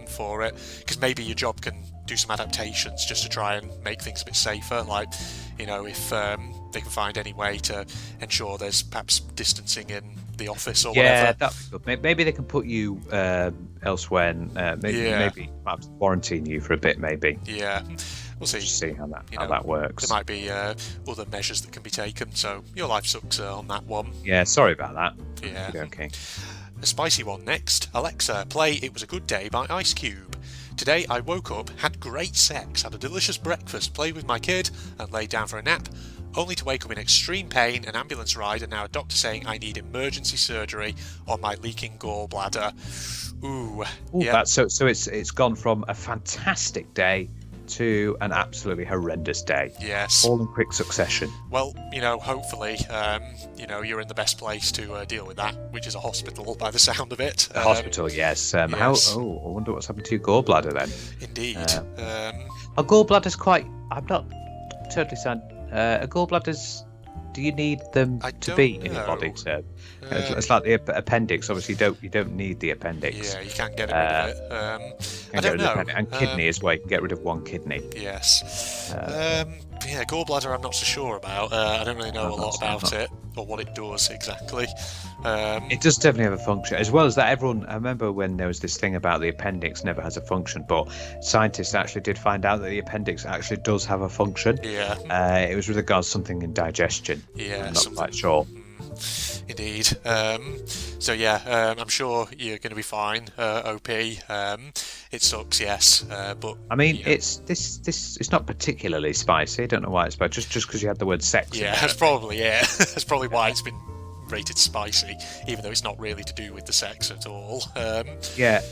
for it, because maybe your job can do some adaptations just to try and make things a bit safer. Like, if they can find any way to ensure there's perhaps distancing in the office or whatever. Yeah, that'd be good. Maybe they can put you elsewhere, and maybe perhaps quarantine you for a bit. Maybe. Yeah. We'll see how that works. There might be other measures that can be taken, so Your Life Sucks on that one. Yeah, sorry about that. Yeah. Okay. A spicy one next. Alexa, play It Was a Good Day by Ice Cube. Today I woke up, had great sex, had a delicious breakfast, played with my kid, and laid down for a nap, only to wake up in extreme pain, an ambulance ride, and now a doctor saying I need emergency surgery on my leaking gallbladder. Ooh. Yeah. So it's gone from a fantastic day to an absolutely horrendous day. Yes. All in quick succession. Well, hopefully, you're in the best place to deal with that, which is a hospital by the sound of it. A hospital, yes. Yes. I wonder what's happened to your gallbladder then. Indeed. A gallbladder's I'm not totally sad. A gallbladder's, do you need them to be in your body? So it's like the appendix. Obviously, you don't need the appendix. Yeah, you can't get rid of it. I don't know. And kidney as well. You can get rid of one kidney. Yes. Yeah, gallbladder I'm not so sure about. I don't really know a lot about it or what it does exactly. It does definitely have a function. As well as that, I remember when there was this thing about the appendix never has a function, but scientists actually did find out that the appendix actually does have a function. Yeah. It was with regards to something in digestion. Yeah, I'm not quite sure. Indeed. So yeah, I'm sure you're going to be fine, OP. It sucks, yes, but I mean, it's not particularly spicy. I don't know why it's spicy. Just because you had the word sex. Yeah, that's probably why it's been rated spicy, even though it's not really to do with the sex at all. Yeah.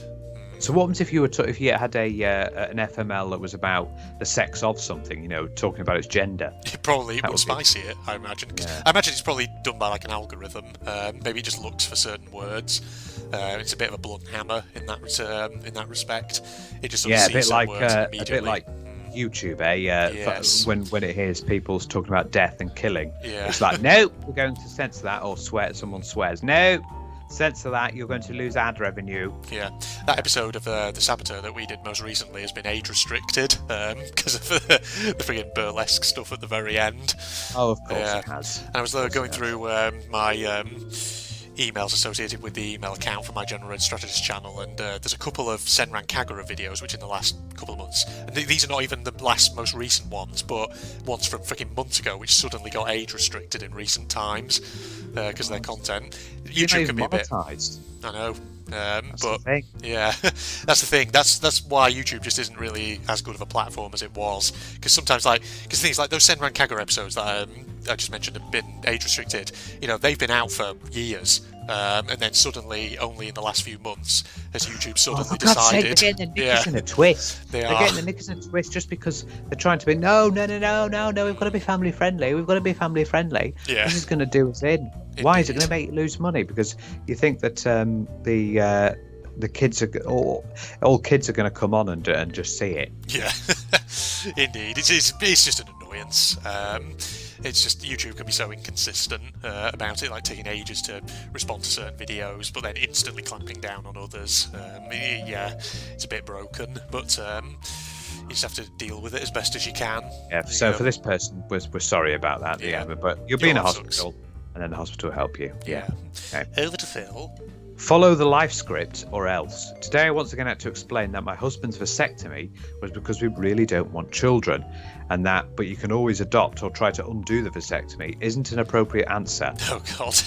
So what happens if you had an FML that was about the sex of something, talking about its gender? It would spicy it, I imagine. Yeah. I imagine it's probably done by like an algorithm. Maybe it just looks for certain words. It's a bit of a blunt hammer in that respect. It just sees certain words immediately. A bit like YouTube, yes. When it hears people talking about death and killing, it's like, no, we're going to censor that, or someone swears, no. Censor that, you're going to lose ad revenue. Yeah, that episode of The Saboteur that we did most recently has been age restricted because of the friggin' burlesque stuff at the very end. Oh, of course it has. And I was going through my emails associated with the email account for my General Red Strategist channel, and there's a couple of Senran Kagura videos which in the last couple of months, and these are not even the most recent ones, but ones from freaking months ago which suddenly got age restricted in recent times because of their content. YouTube can be a bit... I know. But yeah, that's the thing. That's why YouTube just isn't really as good of a platform as it was. Because sometimes, things like those Senran Kagura episodes that I just mentioned have been age restricted. They've been out for years, and then suddenly, only in the last few months, has YouTube suddenly decided. They're getting the knickers in a twist. They're getting the knickers in a twist just because they're trying to be no. We've got to be family friendly. Yeah. This is going to do us in. Indeed. Why is it going to make you lose money? Because you think that the kids are all kids are going to come on and just see it. Yeah, indeed. It's just an annoyance. It's just YouTube can be so inconsistent about it, like taking ages to respond to certain videos, but then instantly clamping down on others. It's a bit broken, but you just have to deal with it as best as you can. Yeah. So for this person, we're sorry about that. Yeah. But you'll be in a hospital. And then the hospital will help you. Yeah. Okay. Over to Phil. Follow the life script or else. Today I once again had to explain that my husband's vasectomy was because we really don't want children, and but you can always adopt or try to undo the vasectomy isn't an appropriate answer. Oh God.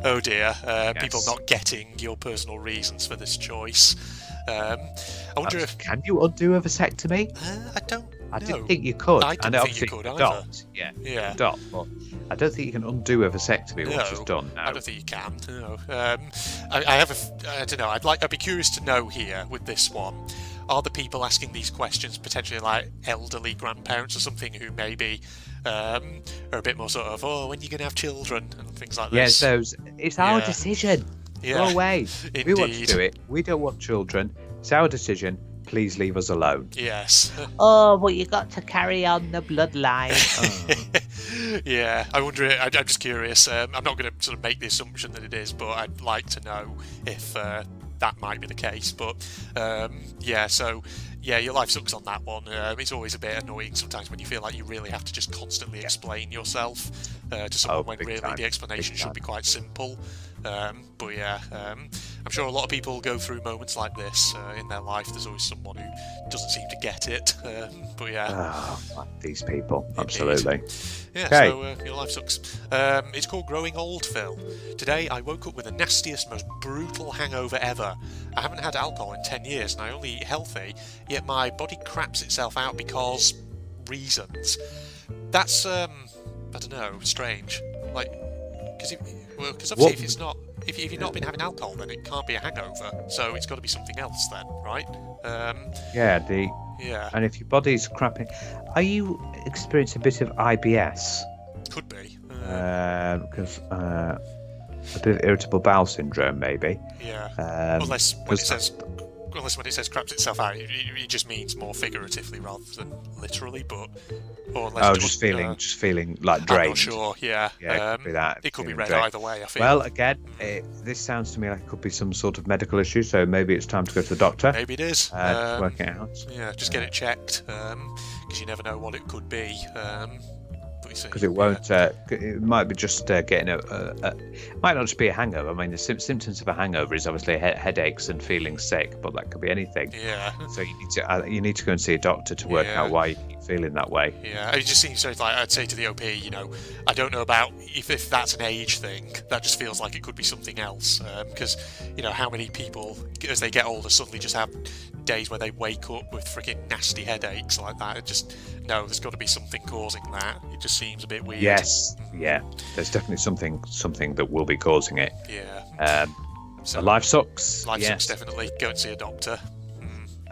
Oh dear. Yes. People not getting your personal reasons for this choice. I wonder if... Can you undo a vasectomy? I don't know. I didn't think you could. I didn't think you could either. Yeah. Adopt, but I don't think you can undo a vasectomy once it's done. No. I don't think you can. No. I don't know. I'd be curious to know here with this one. Are the people asking these questions potentially like elderly grandparents or something who maybe are a bit more sort of, when are you going to have children and things like this? Yeah, so it's our decision. Yeah. Go away. Indeed. We want to do it. We don't want children. It's our decision. Please leave us alone. Yes. But you got to carry on the bloodline. Yeah, I wonder. I'm just curious. I'm not going to sort of make the assumption that it is, but I'd like to know if that might be the case. But your life sucks on that one. It's always a bit annoying sometimes when you feel like you really have to just constantly explain yourself to someone when really the explanation should be quite simple. I'm sure a lot of people go through moments like this in their life. There's always someone who doesn't seem to get it. These people. Absolutely. Yeah, okay. So your life sucks. It's called Growing Old, Phil. Today I woke up with the nastiest, most brutal hangover ever. I haven't had alcohol in 10 years and I only eat healthy, yet my body craps itself out because reasons. That's, I don't know, strange. Because obviously if you've not been having alcohol, then it can't be a hangover. So it's got to be something else then, right? And if your body's crapping, are you experiencing a bit of IBS? Could be. Because a bit of irritable bowel syndrome, maybe. Yeah. Unless when it says unless when it says craps itself out, it just means more figuratively rather than literally. But or unless just feeling like drained. I'm not sure. Yeah, it could be that. It could be read drained. either way. I feel. Well, again, this sounds to me like it could be some sort of medical issue. So maybe it's time to go to the doctor. Maybe it is. Work it out. Yeah, just get it checked because you never know what it could be. Because it won't. It might be just getting it might not just be a hangover. I mean, the symptoms of a hangover is obviously headaches and feeling sick, but that could be anything. Yeah. So you need to go and see a doctor to work out why you keep feeling that way. Yeah, it just seems so. Like I'd say to the OP, I don't know about if that's an age thing. That just feels like it could be something else. Because how many people as they get older suddenly just have days where they wake up with freaking nasty headaches like that. There's got to be something causing that. It just seems a bit weird. Yes, yeah. There's definitely something that will be causing it. Yeah. So life sucks. Life sucks, definitely. Go and see a doctor.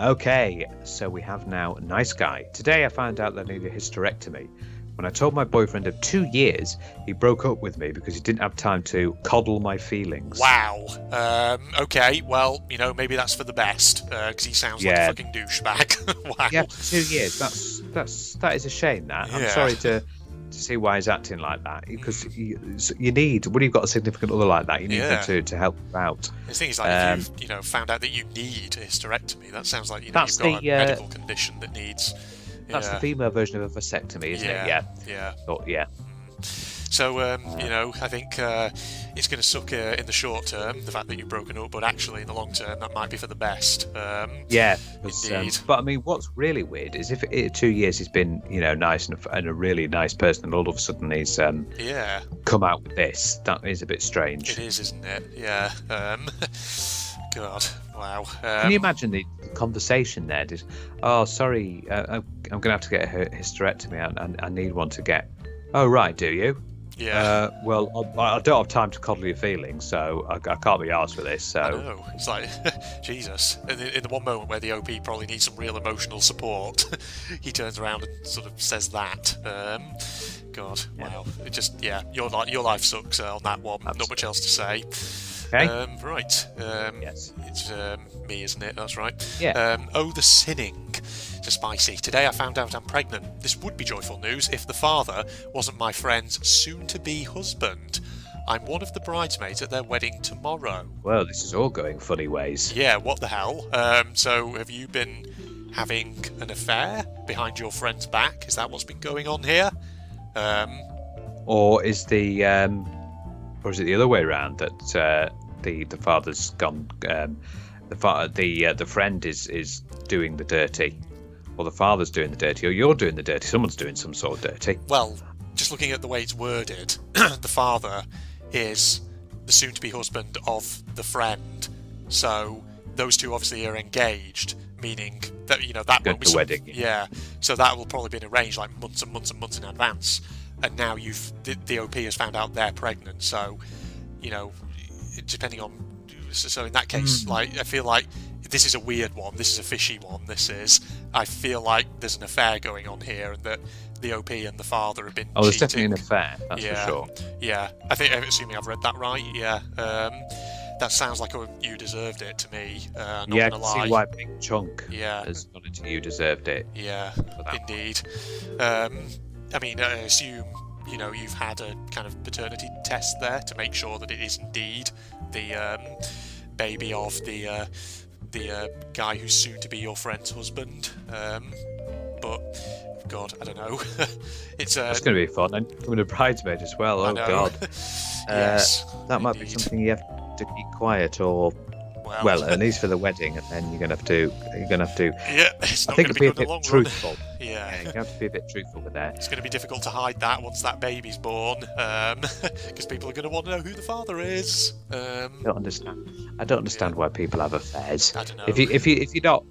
Okay, so we have now Nice Guy. Today I found out that I need a hysterectomy. When I told my boyfriend of 2 years, he broke up with me because he didn't have time to coddle my feelings. Wow. Okay, well, maybe that's for the best, because he sounds like a fucking douchebag. Wow. Yeah, 2 years. That is a shame, that. I'm sorry to see why he's acting like that, because you need, when you've got a significant other like that, you need them to help you out. The thing is, like, if you've found out that you need a hysterectomy, that sounds like you've got a medical condition that needs... That's the female version of a vasectomy, isn't it? Yeah. But, yeah. So, I think it's going to suck in the short term, the fact that you've broken up, but actually in the long term, that might be for the best. Indeed. But, I mean, what's really weird is if 2 years he's been, nice and a really nice person, and all of a sudden he's come out with this, that is a bit strange. It is, isn't it? Yeah. God, wow. Can you imagine the conversation there? Just, oh, sorry, I'm going to have to get a hysterectomy. I need one to get. Oh, right, do you? Yeah. Well, I don't have time to coddle your feelings, so I can't be arsed with this. So. I know. It's like, Jesus. In the one moment where the OP probably needs some real emotional support, he turns around and sort of says that. God, wow. It just, your life sucks on that one. Absolutely. Not much else to say. Okay. Right. Yes. It's me, isn't it? That's right. Yeah. The sinning. So spicy. Today I found out I'm pregnant. This would be joyful news if the father wasn't my friend's soon-to-be husband. I'm one of the bridesmaids at their wedding tomorrow. Well, this is all going funny ways. Yeah, what the hell? So have you been having an affair behind your friend's back? Is that what's been going on here? Or is the or is it the other way around, that the father's gone, the friend is doing the dirty, or the father's doing the dirty, or you're doing the dirty? Someone's doing some sort of dirty. Well, just looking at the way it's worded, the father is the soon-to-be husband of the friend, so those two obviously are engaged, meaning that that won't be the wedding. Yeah, so that will probably been arranged like months and months and months in advance, and now the OP has found out they're pregnant. So, depending on, so in that case, like I feel like this is a weird one. This is a fishy one. I feel like there's an affair going on here, and that the OP and the father have been. Oh, there's cheating. definitely an affair. That's for sure. Yeah, assuming I've read that right. Yeah. That sounds like you deserved it to me. Not gonna lie. I can see why Big Chunk has gone into you deserved it. Yeah, indeed. I mean, I assume you've had a kind of paternity test there to make sure that it is indeed the baby of the guy who's soon to be your friend's husband. But God, I don't know. It's going to be fun, and becoming a bridesmaid as well. Oh God. Yes, that might be something you have to keep quiet, or well, at least for the wedding, and then you're gonna have to. Yeah, it's not I think going to be a bit truthful. Yeah, you have to be a bit truthful with that. It's going to be difficult to hide that once that baby's born, because people are going to want to know who the father is. I don't understand why people have affairs. I don't know. If you're not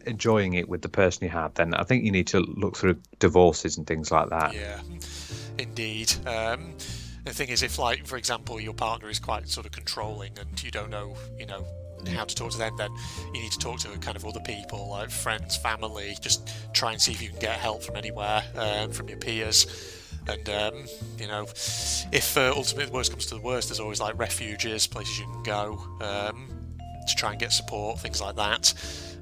enjoying it with the person you have, then I think you need to look through divorces and things like that. Yeah, indeed. The thing is, if, like, for example, your partner is quite sort of controlling and you don't know, how to talk to them, then you need to talk to kind of other people, like friends, family. Just try and see if you can get help from anywhere, from your peers. And, if ultimately the worst comes to the worst, there's always, like, refuges, places you can go. to try and get support, things like that.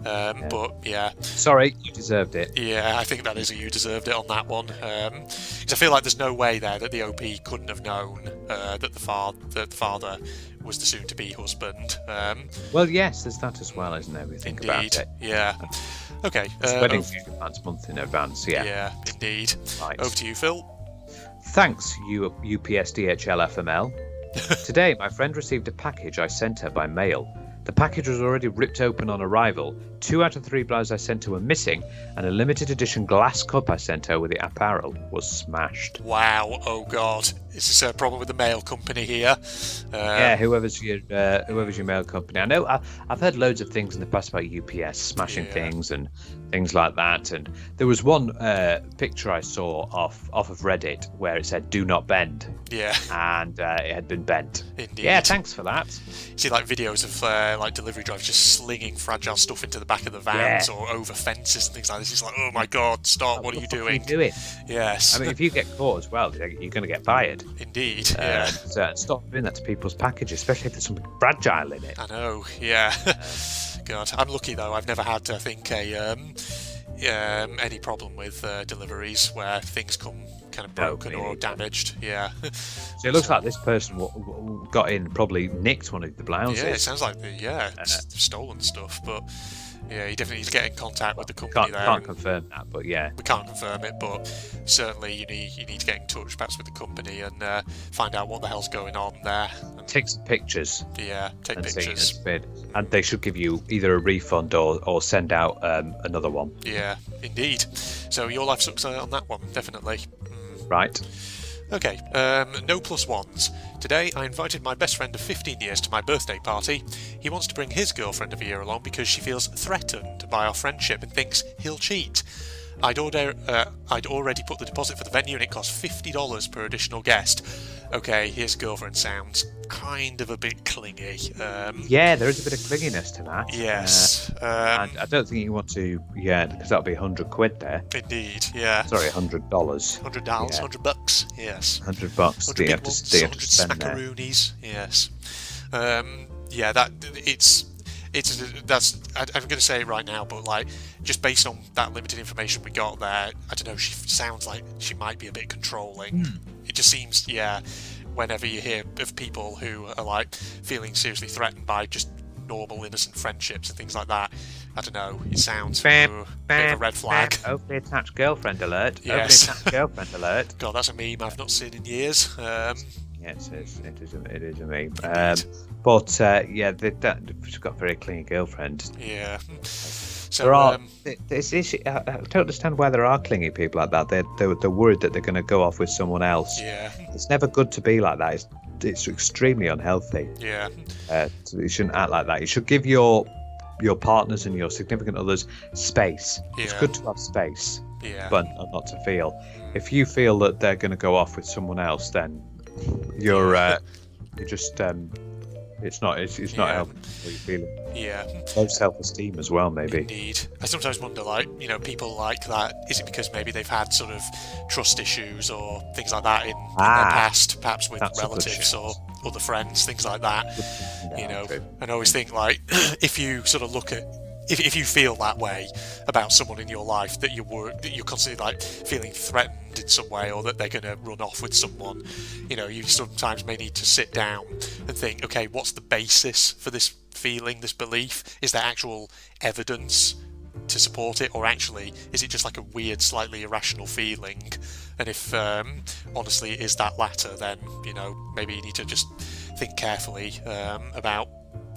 But yeah, sorry, you deserved it. Yeah, I think that is a you deserved it on that one. Because I feel like there's no way there that the OP couldn't have known that the father was the soon-to-be husband. Well, yes, there's that as well, isn't there? We think indeed, about it. Yeah. Okay. Weddings usually planned month in advance. Yeah. Yeah, indeed. Right. Over to you, Phil. Thanks, UPS DHL FML. Today, my friend received a package I sent her by mail. The package was already ripped open on arrival. 2 out of 3 blouses I sent her were missing, and a limited edition glass cup I sent her with the apparel was smashed. Wow! Oh God! Is this a problem with the mail company here? Yeah, whoever's your mail company. I know I've heard loads of things in the past about UPS smashing things and things like that. And there was one picture I saw off of Reddit where it said "Do not bend." Yeah. And it had been bent. Indeed. Yeah, thanks for that. See, like videos of like delivery drivers just slinging fragile stuff into the back of the vans or over fences and things like this. It's like, oh my God, stop! What are you doing? Yes. I mean, if you get caught as well, you're going to get fired. Indeed. Yeah. So stop doing that to people's packages, especially if there's something fragile in it. I know. Yeah. God, I'm lucky though. I've never had, I think, any problem with deliveries where things come kind of broken or damaged. Yeah. So it looks like this person got in, probably nicked one of the blouses. Yeah, it sounds like stolen stuff, but yeah, you definitely need to get in contact with the company there. Can't confirm that, but yeah. We can't confirm it, but certainly you need to get in touch perhaps with the company and find out what the hell's going on there. And take some pictures. Yeah, take pictures. And they should give you either a refund or send out another one. Yeah, indeed. So your life sucks on that one, definitely. Right. Okay, no plus ones. Today I invited my best friend of 15 years to my birthday party. He wants to bring his girlfriend of a year along because she feels threatened by our friendship and thinks he'll cheat. I'd already put the deposit for the venue and it cost $50 per additional guest. Okay, his girlfriend sounds kind of a bit clingy. Yeah, there is a bit of clinginess to that. Yes. And I don't think you want to, because that'll be £100 there. Indeed, yeah. Sorry, $100. $100, $100, yes. $100. 100 big ones, 100 smackaroonies, yes. Yeah, I'm going to say it right now, but like just based on that limited information we got there, I don't know, she sounds like she might be a bit controlling. It just seems, whenever you hear of people who are like feeling seriously threatened by just normal innocent friendships and things like that, I don't know, it sounds a bit of a red flag. Overly attached girlfriend alert. Yes. Overly attached girlfriend alert. God, that's a meme I've not seen in years. Yes, it is a meme. But she's got a very clingy girlfriend. Yeah. So there are. I don't understand why there are clingy people like that. They're worried that they're going to go off with someone else. Yeah. It's never good to be like that. It's extremely unhealthy. Yeah. So you shouldn't act like that. You should give your partners and your significant others space. Yeah. It's good to have space. Yeah. But not to feel. If you feel that they're going to go off with someone else, then you're just it's not helping how you're feeling. Yeah. Low self-esteem as well, maybe. Indeed. I sometimes wonder, like, people like that, is it because maybe they've had sort of trust issues or things like that in their past, perhaps with relatives or other friends, things like that. And I always think, like, if you sort of look at, if you feel that way about someone in your life, that you're constantly like feeling threatened in some way, or that they're going to run off with someone, you sometimes may need to sit down and think, okay, what's the basis for this feeling, this belief? Is there actual evidence to support it, or actually is it just like a weird, slightly irrational feeling? And if honestly it is that latter, then maybe you need to just think carefully about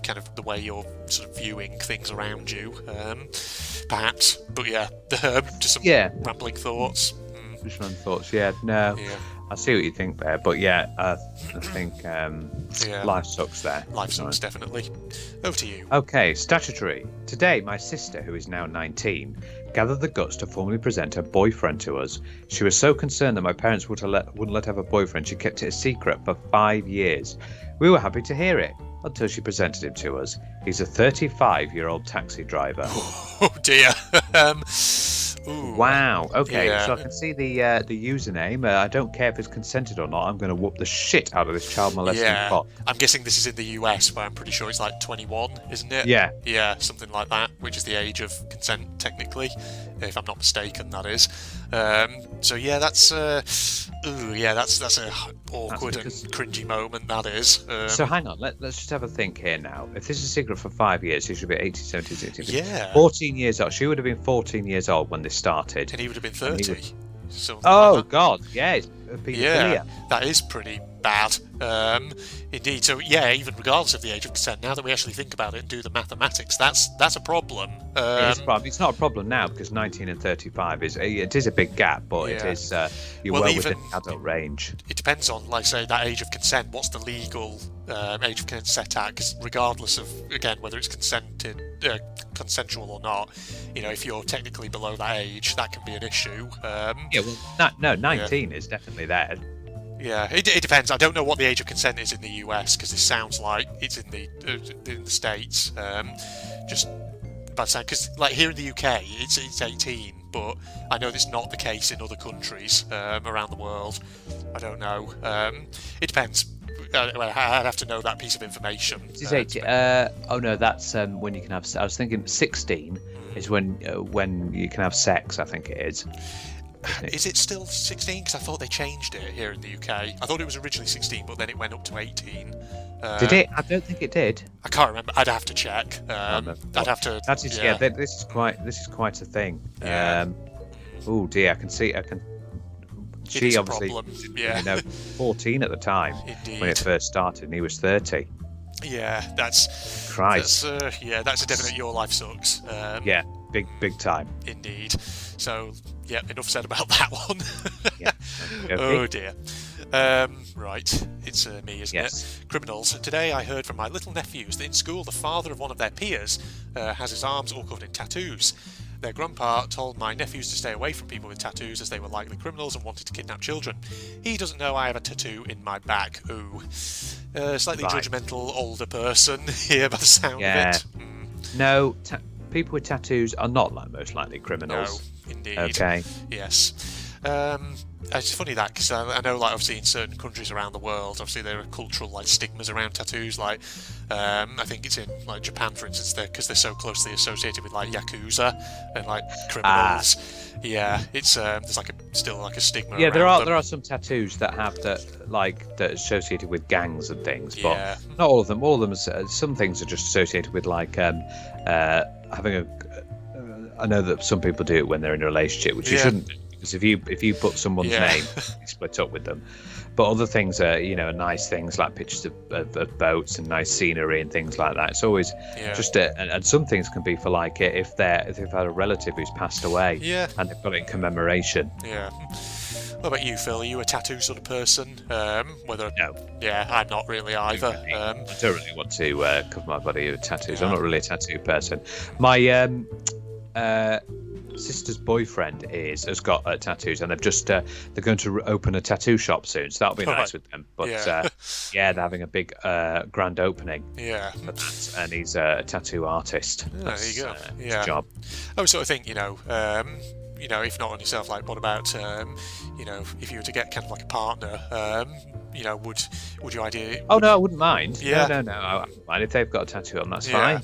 kind of the way you're sort of viewing things around you, perhaps. But just some rambling thoughts. Just random thoughts. I see what you think there, but I think life sucks there. Life sucks, definitely. Over to you. Okay, Statutory. Today, my sister, who is now 19, gathered the guts to formally present her boyfriend to us. She was so concerned that my parents wouldn't let her have a boyfriend, she kept it a secret for 5 years. We were happy to hear it, until she presented him to us. He's a 35-year-old taxi driver. Oh dear. Ooh. Wow. Okay, Yeah. so I can see the username. I don't care if it's consented or not. I'm going to whoop the shit out of this child molesting bot. I'm guessing this is in the US, where I'm pretty sure it's like 21, isn't it? Yeah. Yeah, something like that, which is the age of consent, technically, if I'm not mistaken, that is. So yeah, that's that's a awkward and cringy moment, that is. So hang on, let's just have a think here now. If this is a secret for 5 years, he should be 18, 17, 18, 18, Yeah. 14 years old. She would have been 14 years old when this started. And he would have been 30. Oh, God, yeah, it's pedophilia. Yeah, that is pretty bad. Indeed. So yeah, even regardless of the age of consent, now that we actually think about it and do the mathematics, that's a problem. It's not a problem now because 19 and 35 is a big gap, but it is you're well within the adult range. It depends on, like, say, that age of consent. What's the legal age of consent set at? Because regardless of, again, whether it's consensual or not, if you're technically below that age, that can be an issue. 19 is definitely there. Yeah, it depends. I don't know what the age of consent is in the US, because this sounds like it's in the States. Just by saying, because like here in the UK, it's 18, but I know that's not the case in other countries around the world. I don't know. It depends. I'd have to know that piece of information. It's 18. Oh no, that's when you can have. I was thinking 16 is when you can have sex. I think it is. Is it still 16? Because I thought they changed it here in the UK. I thought it was originally 16, but then it went up to 18. Did it? I don't think it did. I can't remember. I'd have to check. I'd have to. That is, yeah. This is quite a thing. Yeah. Oh dear, I can. She obviously, 14 at the time. Indeed. When it first started, and he was 30. Yeah, that's Christ. That's a definite your life sucks. Yeah, big time. Indeed. So yeah, enough said about that one. Yeah. Okay. Oh dear. Right, it's me, isn't it? Criminals. Today I heard from my little nephews that in school the father of one of their peers has his arms all covered in tattoos. Their grandpa told my nephews to stay away from people with tattoos as they were likely criminals and wanted to kidnap children. He doesn't know I have a tattoo in my back. Ooh. Slightly judgmental older person here by the sound of it. No, people with tattoos are not most likely criminals. No, indeed. Okay. Yes. It's funny that, because I know, like, obviously in certain countries around the world, obviously there are cultural stigmas around tattoos. Like, I think it's in like Japan, for instance, because they're so closely associated with like yakuza and like criminals. Yeah, it's there's still a stigma. Yeah, around there are some tattoos that have that are associated with gangs and things, but not all of them. All of them. Some things are just associated with having a. I know that some people do it when they're in a relationship, which you shouldn't do. Because if you put someone's name, you split up with them. But other things are, nice things like pictures of boats and nice scenery and things like that. It's always just and some things can be for if they've had a relative who's passed away, and they've got it in commemoration. Yeah. What about you, Phil? Are you a tattoo sort of person? No. Yeah, I'm not really either. I don't really want to cover my body with tattoos. I'm not really a tattoo person. My sister's boyfriend has got tattoos, and they're going to open a tattoo shop soon, so that'll be nice with them. But they're having a big grand opening. Yeah. For that, and he's a tattoo artist. There you go. His job. I would sort of think, if not on yourself, like, what about, if you were to get kind of like a partner, would you ideally? Oh no, I wouldn't mind. Yeah. No, I wouldn't mind if they've got a tattoo on. That's fine.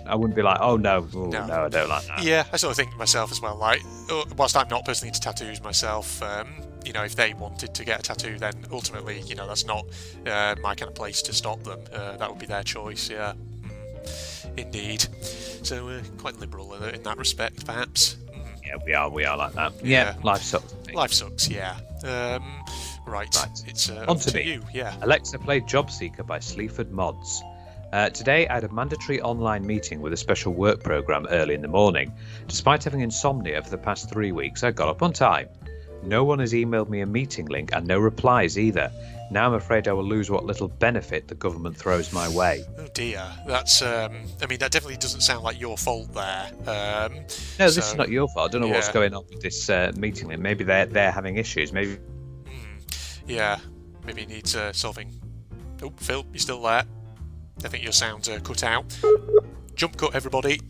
I wouldn't be like, oh no, no, I don't like that. Yeah, I sort of think myself as well. Like, whilst I'm not personally into tattoos myself, if they wanted to get a tattoo, then ultimately, that's not my kind of place to stop them. That would be their choice. Yeah. Indeed. So quite liberal in that respect, perhaps. Yeah, we are like that. Yeah, life sucks. Life sucks. Yeah. Right. It's on to you. Yeah. Alexa, play Job Seeker by Sleaford Mods. Today I had a mandatory online meeting with a special work programme early in the morning. Despite having insomnia for the past 3 weeks, I got up on time. No one has emailed me a meeting link and no replies either. Now I'm afraid I will lose what little benefit the government throws my way. Oh dear, that's that definitely doesn't sound like your fault there. No, this is not your fault. I don't know what's going on with this meeting link. Maybe they're having issues. Maybe. Yeah, maybe it needs solving. Oh, Phil, you still there? I think your sound's cut out. Jump cut, everybody.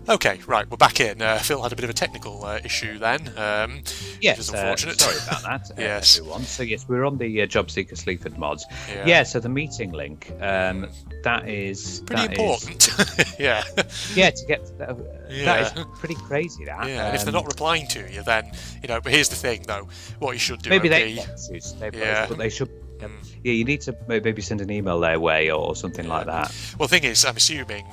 Okay, right, we're back in. Phil had a bit of a technical issue then, which is unfortunate. Sorry about that, yes. everyone. So yes, we're on the Job Seeker Sleaford mods. Yeah. So the meeting link, that is pretty important. Yeah. Yeah, to get that is pretty crazy. That. Yeah. And if they're not replying to you, then But here's the thing, though. What you should do. Maybe but they should. Yeah, you need to maybe send an email their way or something like that. Well, the thing is, I'm assuming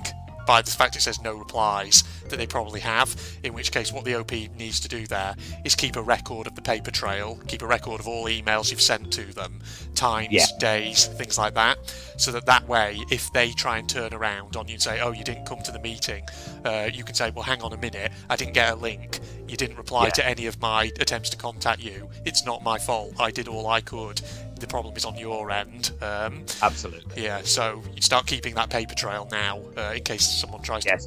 by the fact it says no replies that they probably have, in which case what the OP needs to do there is keep a record of the paper trail, keep a record of all emails you've sent to them, times, days, things like that, so that way if they try and turn around on you and say, oh, you didn't come to the meeting, you can say, well, hang on a minute, I didn't get a link, you didn't reply to any of my attempts to contact you, it's not my fault, I did all I could, the problem is on your end. Absolutely. Yeah, so you start keeping that paper trail now, in case someone tries to,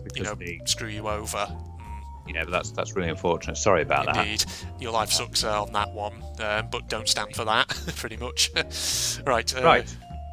screw you over. But that's really unfortunate. Sorry about that. Indeed. Your life sucks on that one, but don't stand for that, pretty much. Right.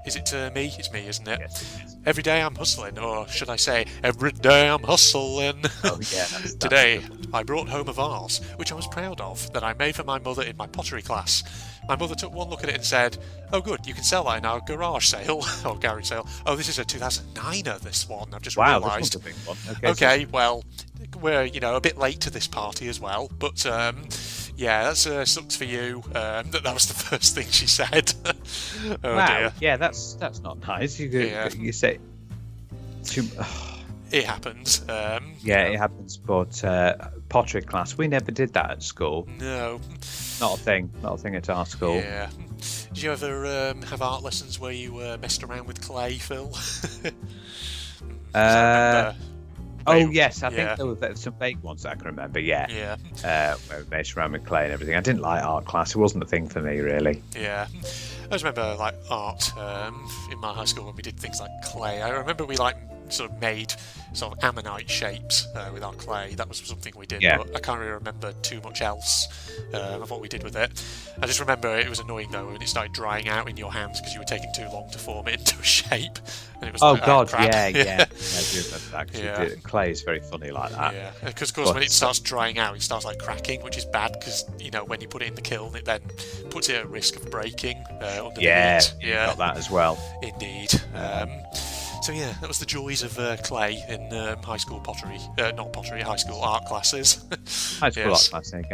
Is it me? It's me, isn't it? Yes. Every day I'm hustling, or should I say, every day I'm hustling. Oh, yeah. Today, I brought home a vase, which I was proud of, that I made for my mother in my pottery class. My mother took one look at it and said, oh good, you can sell that in our garage sale, or garage sale. Oh, this is a 2009er, this one, I've just realised. This one's a big one. Okay, well, we're, a bit late to this party as well, but, that sucks for you. That was the first thing she said. Dear. Yeah, that's not nice. You say... It happens. It happens, but pottery class, we never did that at school. No. Not a thing at our school. Yeah. Did you ever have art lessons where you messed around with clay, Phil? Yes, I think there were some vague ones that I can remember, where we messed around with clay and everything. I didn't like art class, it wasn't a thing for me, really. Yeah. I just remember, art in my high school when we did things like clay. I remember we, sort of made sort of ammonite shapes with our clay. That was something we did, but I can't really remember too much else of what we did with it. I just remember it was annoying though when it started drying out in your hands because you were taking too long to form it into a shape. And it was crap. I do remember that because clay is very funny like that. Yeah, because of course when it starts drying out, it starts cracking, which is bad because when you put it in the kiln, it then puts it at risk of breaking under the heat. Yeah, got that as well. Indeed. So that was the joys of clay in high school pottery, not pottery, high school art classes. High school art class, there you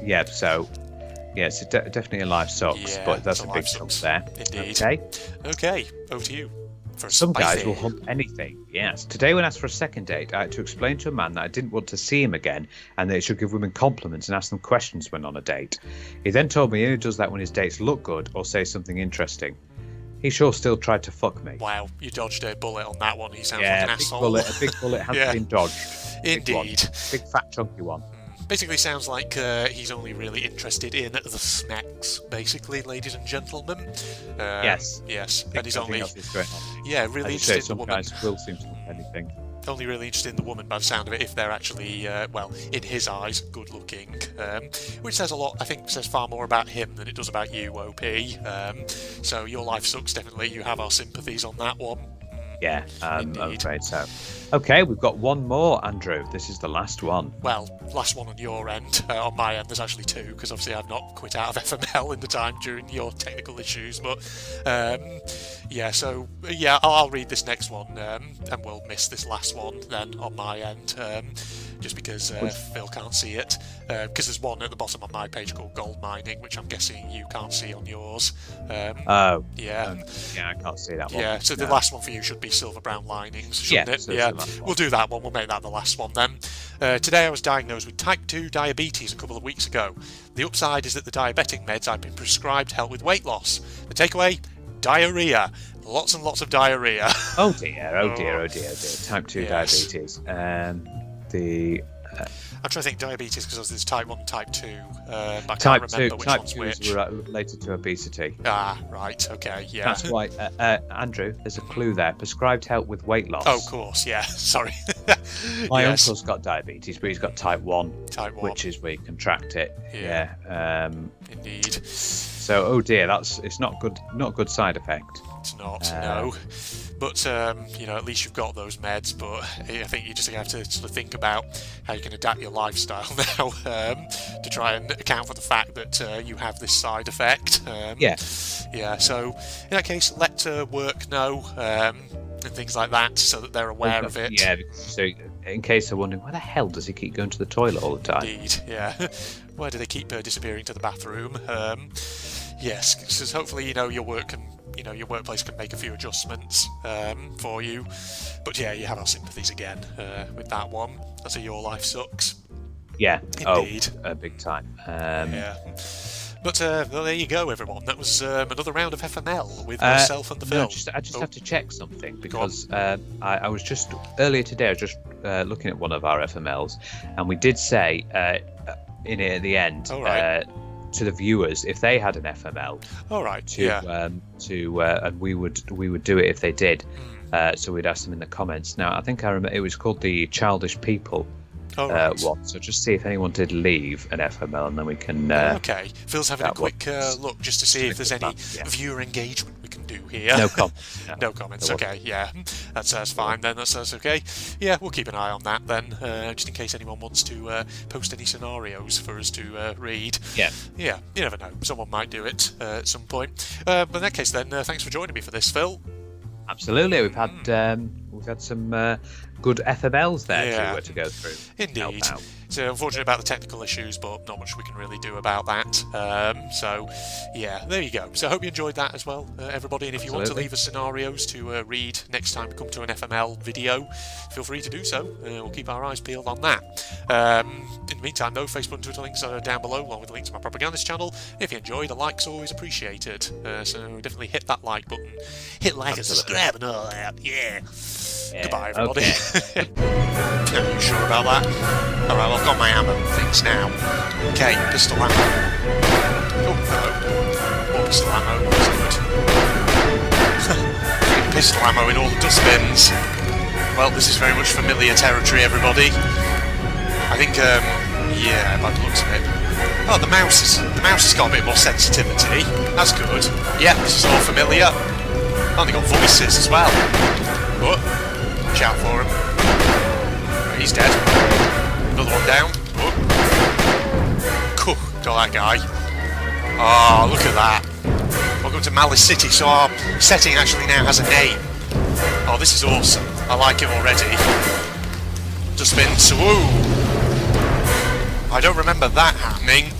go. So definitely a life sucks, but that's a big jump there. Indeed. Okay, over to you. Some guys will hunt anything, yes. Today when asked for a second date, I had to explain to a man that I didn't want to see him again and that he should give women compliments and ask them questions when on a date. He then told me he only does that when his dates look good or say something interesting. He sure still tried to fuck me. Wow, you dodged a bullet on that one. He sounds like an asshole. A big bullet has been dodged. Indeed. Big fat chunky one. Basically sounds like he's only really interested in the smacks, basically, ladies and gentlemen. Yes. And he's only... really interested in the woman. Some guys will seem to look anything. Only really interested in the woman by the sound of it if they're actually, in his eyes, good looking. Which says a lot, I think says far more about him than it does about you, OP. So your life sucks, definitely. You have our sympathies on that one. Yeah, I'm afraid so. Okay, we've got one more, Andrew. This is the last one. Well, last one on your end. On my end, there's actually two, because obviously I've not quit out of FML in the time during your technical issues. But, I'll read this next one, and we'll miss this last one then on my end, just because Phil can't see it. Because there's one at the bottom on my page called Gold Mining, which I'm guessing you can't see on yours. I can't see that one. Yeah, so the last one for you should be silver brown linings, shouldn't it? Yeah, we'll do that one. We'll make that the last one then. Today I was diagnosed with type 2 diabetes a couple of weeks ago. The upside is that the diabetic meds I've been prescribed help with weight loss. The takeaway? Diarrhea. Lots and lots of diarrhea. Oh dear. Type 2 diabetes. I'm trying to think diabetes because there's type 1 and type 2. I can't remember which one's which. Type 2 is related to obesity. Ah, right, okay, yeah. That's why, Andrew, there's a clue there. Prescribed help with weight loss. Oh, of course, yeah, sorry. My uncle's got diabetes, but he's got type 1. Type 1. Which is where you contract it. Yeah. Indeed. So, oh dear, it's not good side effect. It's not, no. But, you know, at least you've got those meds, but I think you're just going to have to sort of think about how you can adapt your lifestyle now to try and account for the fact that you have this side effect. Yeah, so in that case, let work know and things like that so that they're aware of it. Yeah, so in case they're wondering, why the hell does he keep going to the toilet all the time? Indeed, yeah. Why do they keep disappearing to the bathroom? Yes, because hopefully, you know, your workplace can make a few adjustments for you. But yeah, you have our sympathies again with that one. I say your life sucks. Yeah, indeed. Big time. Yeah. But well, there you go, everyone. That was another round of FML with myself and the film. I just have to check something because I was just earlier today. I was just looking at one of our FMLs, and we did say in it at the end to the viewers if they had an FML. All right. And we would do it if they did. So we'd ask them in the comments. Now I think I remember it was called the Childish People. One. So just see if anyone did leave an FML, and then we can. Okay, Phil's having a quick look just to see if there's any viewer engagement we can do here. No comments. No comments. Okay, yeah, that's fine then. That's okay. Yeah, we'll keep an eye on that then, just in case anyone wants to post any scenarios for us to read. Yeah. Yeah, you never know. Someone might do it at some point. But in that case, then, thanks for joining me for this, Phil. Absolutely, we've had some good FMLs there to go through. Indeed. So unfortunate about the technical issues, but not much we can really do about that. So yeah, there you go. So I hope you enjoyed that as well, everybody. And if you want to leave us scenarios to read next time we come to an FML video, feel free to do so. We'll keep our eyes peeled on that. In the meantime, though, Facebook and Twitter links are down below, along with the link to my propagandist channel. If you enjoyed, a like's always appreciated. So definitely hit that like button, hit like and subscribe and all that. Yeah. Goodbye, everybody. Okay. Are you sure about that? Alright, well, I've got my ammo things now. Okay, pistol ammo. Oh, hello. More pistol ammo. That's good. Pistol ammo in all the dustbins. Well, this is very much familiar territory, everybody. I think, yeah, by the looks of it. Oh, the mouse has got a bit more sensitivity. That's good. Yeah, this is all familiar. Oh, they got voices as well. What? Watch out for him. Oh, he's dead. Another one down. Oh. Got that guy. Oh, look at that. Welcome to Malice City. So our setting actually now has a name. Oh, this is awesome. I like it already. Just been so. I don't remember that happening.